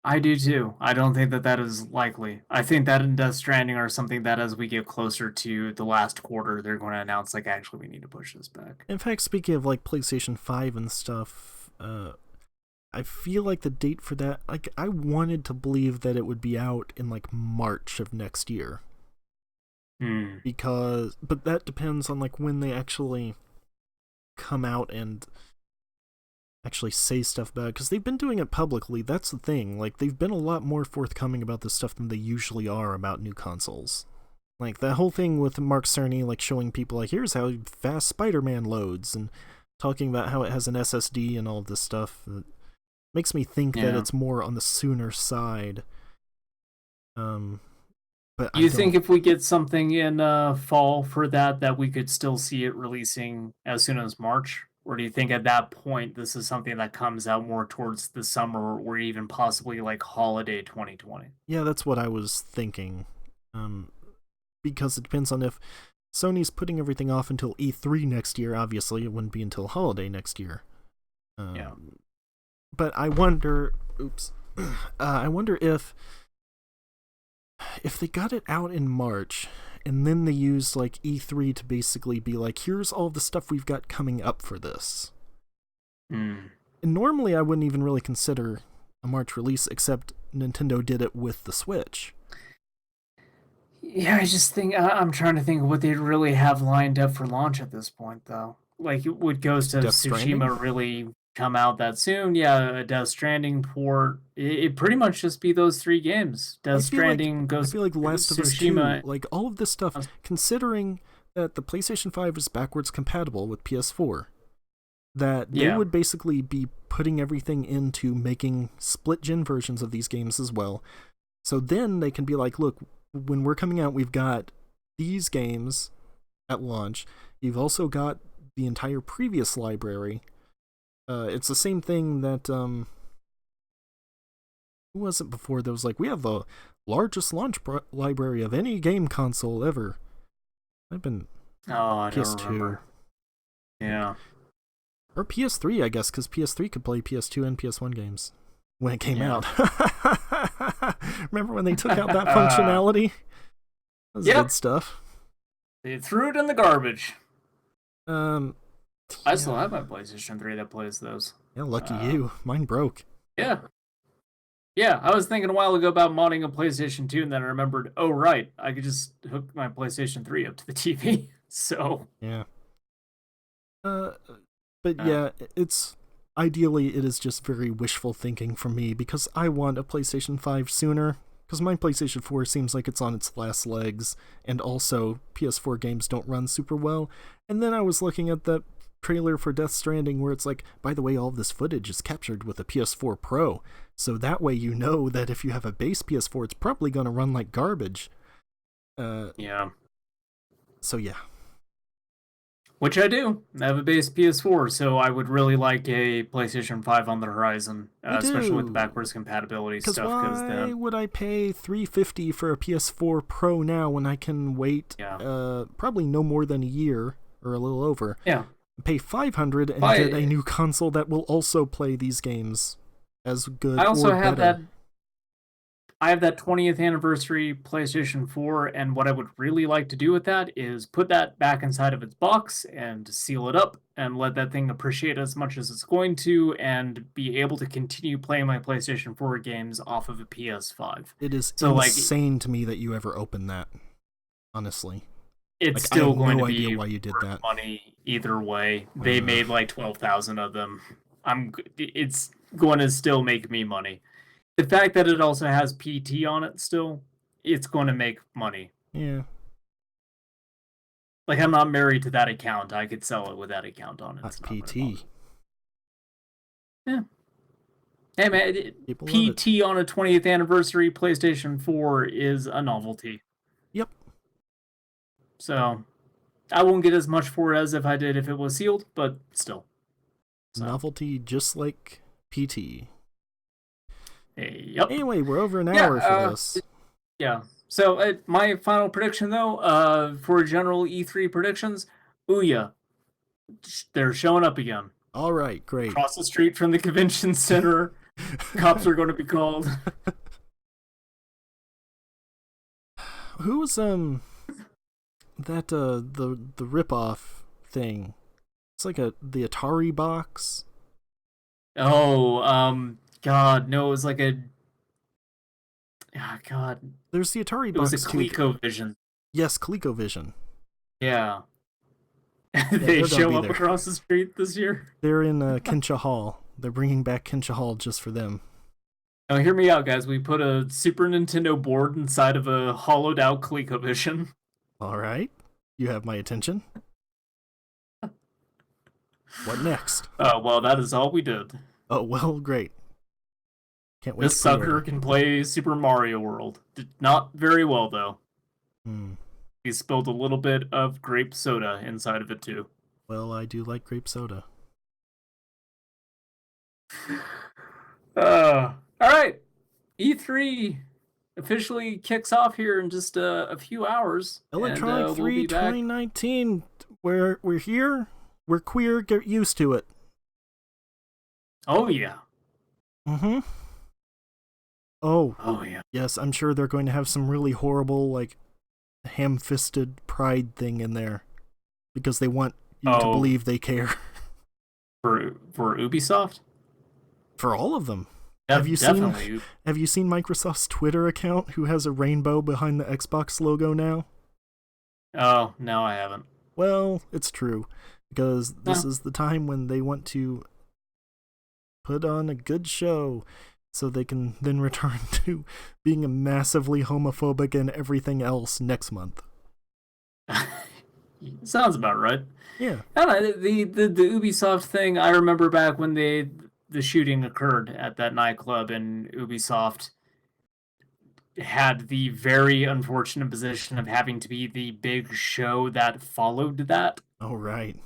I do too. I don't think that that is likely. I think that and Death Stranding are something that as we get closer to the last quarter, they're going to announce like actually we need to push this back. In fact, speaking of like PlayStation 5 and stuff, I feel like the date for that, like, I wanted to believe that it would be out in like March of next year. Hmm. But that depends on like when they actually come out and actually say stuff about it, because they've been doing it publicly. That's the thing. Like, they've been a lot more forthcoming about this stuff than they usually are about new consoles. Like, that whole thing with Mark Cerny, like, showing people, like, here's how fast Spider-Man loads, and talking about how it has an SSD and all of this stuff. It makes me think that Yeah. it's more on the sooner side. Um, but I You think don't. if we get something in fall for that, that we could still see it releasing as soon as March? Or do you think at that point this is something that comes out more towards the summer or even possibly like holiday 2020? Yeah, that's what I was thinking. Um, because it depends on if Sony's putting everything off until E3 next year. Obviously, it wouldn't be until holiday next year. Yeah. But I wonder. Oops. I wonder if they got it out in March and then they used like E3 to basically be like, here's all the stuff we've got coming up for this. Hmm. And normally I wouldn't even really consider a March release, except Nintendo did it with the Switch. Yeah, I just think I'm trying to think of what they'd really have lined up for launch at this point, though. Like, would Ghost of Death Stranding? Tsushima really come out that soon? Yeah, a Death Stranding port. It pretty much just be those three games: I Death feel like Stranding, I Ghost feel like of Last of Us 2, Tsushima. like all of this stuff, considering that the PlayStation 5 is backwards compatible with PS4, that they Yeah, would basically be putting everything into making split gen versions of these games as well. So then they can be like, look, when we're coming out, we've got these games at launch. You've also got the entire previous library. It's the same thing that who was it before that was like, we have the largest library of any game console ever. I've been oh, I don't PS2 remember. Yeah. or PS3, I guess, because PS3 could play PS2 and PS1 games when it came Yeah. out. Remember when they took out that functionality? That was good Yep. stuff. They threw it in the garbage. Um, I yeah, still have my PlayStation 3 that plays those. yeah, lucky Uh, you. Mine broke. yeah. Yeah, I was thinking a while ago about modding a PlayStation 2, and then I remembered, oh, right, I could just hook my PlayStation 3 up to the TV. So, Yeah. Uh, but uh, yeah, it's ideally it is just very wishful thinking from me because I want a PlayStation 5 sooner. Because my PlayStation 4 seems like it's on its last legs, and also PS4 games don't run super well. And then I was looking at that trailer for Death Stranding where it's like, by the way, all of this footage is captured with a PS4 Pro. So that way you know that if you have a base PS4, it's probably going to run like garbage. Uh, yeah. so yeah. Which I do. I have a base PS4, so I would really like a PlayStation 5 on the horizon, Me especially with the too. backwards compatibility Because stuff, because why then, would I pay $350 for a PS4 Pro now when I can wait yeah. probably no more than a year or a little over, Yeah. pay $500 and get a I, new console that will also play these games as I good or also have that better. I have that 20th anniversary PlayStation 4, and what I would really like to do with that is put that back inside of its box and seal it up and let that thing appreciate as much as it's going to and be able to continue playing my PlayStation 4 games off of a PS5. It is So, like, insane to me that you ever opened that, honestly. it's Like, I still have going to no idea be why you did worth that. money either way. They made like 12,000 of them. It's going to still make me money. The fact that it also has PT on it still, it's going to make money. Yeah, Like I'm not married to that account. I could sell it with that account on it. not It's not going to bother. PT. Yeah. Hey man, People love it. PT on a 20th anniversary PlayStation 4 is a novelty. Yep. So I won't get as much for it as if I did if it was sealed, but still. So Novelty just like PT. yep. Anyway, we're over an Yeah. hour for this. Yeah. So my final prediction though, for general E3 predictions, Ouya, they're showing up again All right, great. across the street from the convention center. Cops are going to be called. Who's that the ripoff thing? It's like the Atari box. Oh, God, no, it was like a. Ah, God, There's the Atari it was a box too. ColecoVision. Yes, ColecoVision. Yeah. Yeah, They they're gonna show be up there. across the street this year. They're in Kincha Hall. They're bringing back Kincha Hall just for them. Now, hear me out, guys. We put a Super Nintendo board inside of a hollowed out ColecoVision. All right, you have my attention. What next? Well, that is all we did. Oh well, great. Can't wait This to sucker pre-order. can play Super Mario World. Did not very well, though. Hmm. He spilled a little bit of grape soda inside of it, too. Well, I do like grape soda. All right. E3 officially kicks off here in just a few hours, and Electronic we'll 3 be back. 2019. We're here. We're queer. Get used to it. Oh, yeah. Mm-hmm. Oh, Oh, yeah. yes, I'm sure they're going to have some really horrible, like, ham-fisted pride thing in there. Because they want you to Oh, believe they care. for Ubisoft? For all of them. Have you seen Definitely. have you seen Microsoft's Twitter account who has a rainbow behind the Xbox logo now? Oh, no, I haven't. Well, it's true. Because this No. is the time when they want to put on a good show so they can then return to being a massively homophobic and everything else next month. Sounds about right. Yeah. I don't know, the Ubisoft thing, I remember back when the shooting occurred at that nightclub, and Ubisoft had the very unfortunate position of having to be the big show that followed that. Oh, right.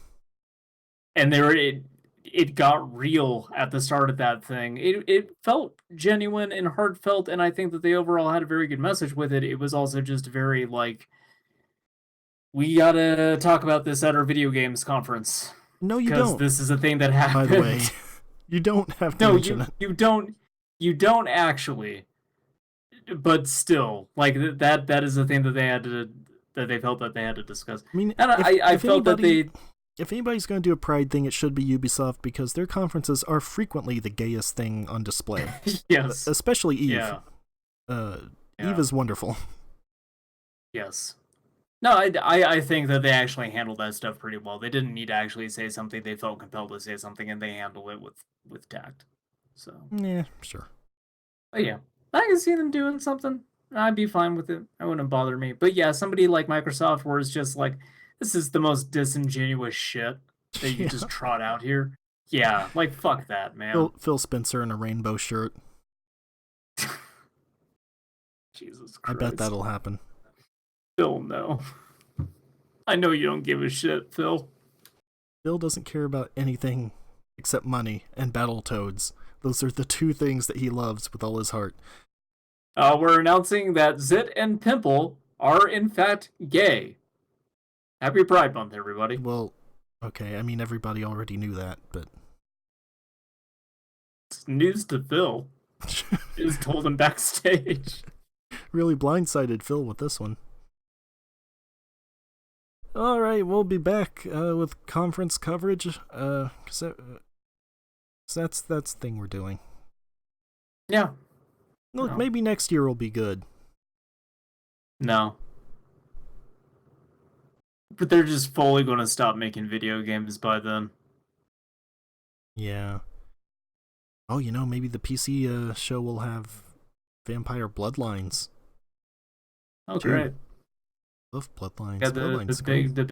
And it got real at the start of that thing. It felt genuine and heartfelt, and I think that they overall had a very good message with it. It was also just very like, we gotta talk about this at our video games conference No, you because don't, this is a thing that by the way. happened. You don't have to No, mention it. you don't actually, but still, like that is a thing that they had to that they felt that they had to discuss. I mean, And I if felt that anybody they if anybody's going to do a pride thing, it should be Ubisoft because their conferences are frequently the gayest thing on display. yes, Especially Eve. yeah, Uh, Eve yeah, is wonderful. yes. No, I think that they actually handled that stuff pretty well. They didn't need to actually say something. They felt compelled to say something, and they handled it with tact. So, Yeah, sure. but yeah, I can see them doing something. I'd be fine with it. It wouldn't bother me. But yeah, somebody like Microsoft, where it's just like, this is the most disingenuous shit that you Yeah. just trot out here. Yeah, like fuck that, man. Phil Spencer in a rainbow shirt. Jesus I bet Christ. that'll happen. Phil, no. I know you don't give a shit, Phil. Phil doesn't care about anything except money and Battletoads. Those are the two things that he loves with all his heart. We're announcing that Zit and Pimple are in fact gay. Happy Pride Month, everybody. Well, okay, I mean, everybody already knew that, but. It's news to Phil. Just told him backstage. Really blindsided Phil with this one. Alright, we'll be back with conference coverage. So that's the thing we're doing. Yeah. Look, No. maybe next year will be good. No. But they're just fully going to stop making video games by then. Yeah. Oh, maybe the PC show will have Vampire Bloodlines. Oh, Dude, great. love Bloodlines. Got Bloodlines is great. the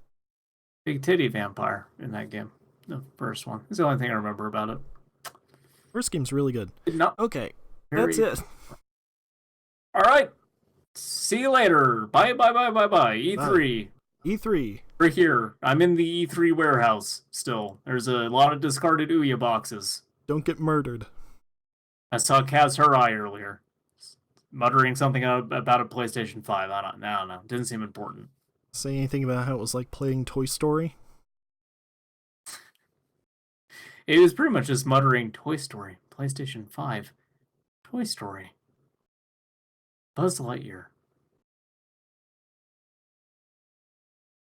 big titty vampire in that game. The first one. It's the only thing I remember about it. First game's really good. Not Okay, very. that's it. All right. See you later. Bye. E3. E3. We're here. I'm in the E3 warehouse still. There's a lot of discarded Ouya boxes. Don't get murdered. I saw Kaz Hirai earlier, muttering something about a PlayStation 5. I don't know. Didn't seem important. Say anything about how it was like playing Toy Story? It was pretty much just muttering Toy Story, PlayStation 5, Toy Story, Buzz Lightyear.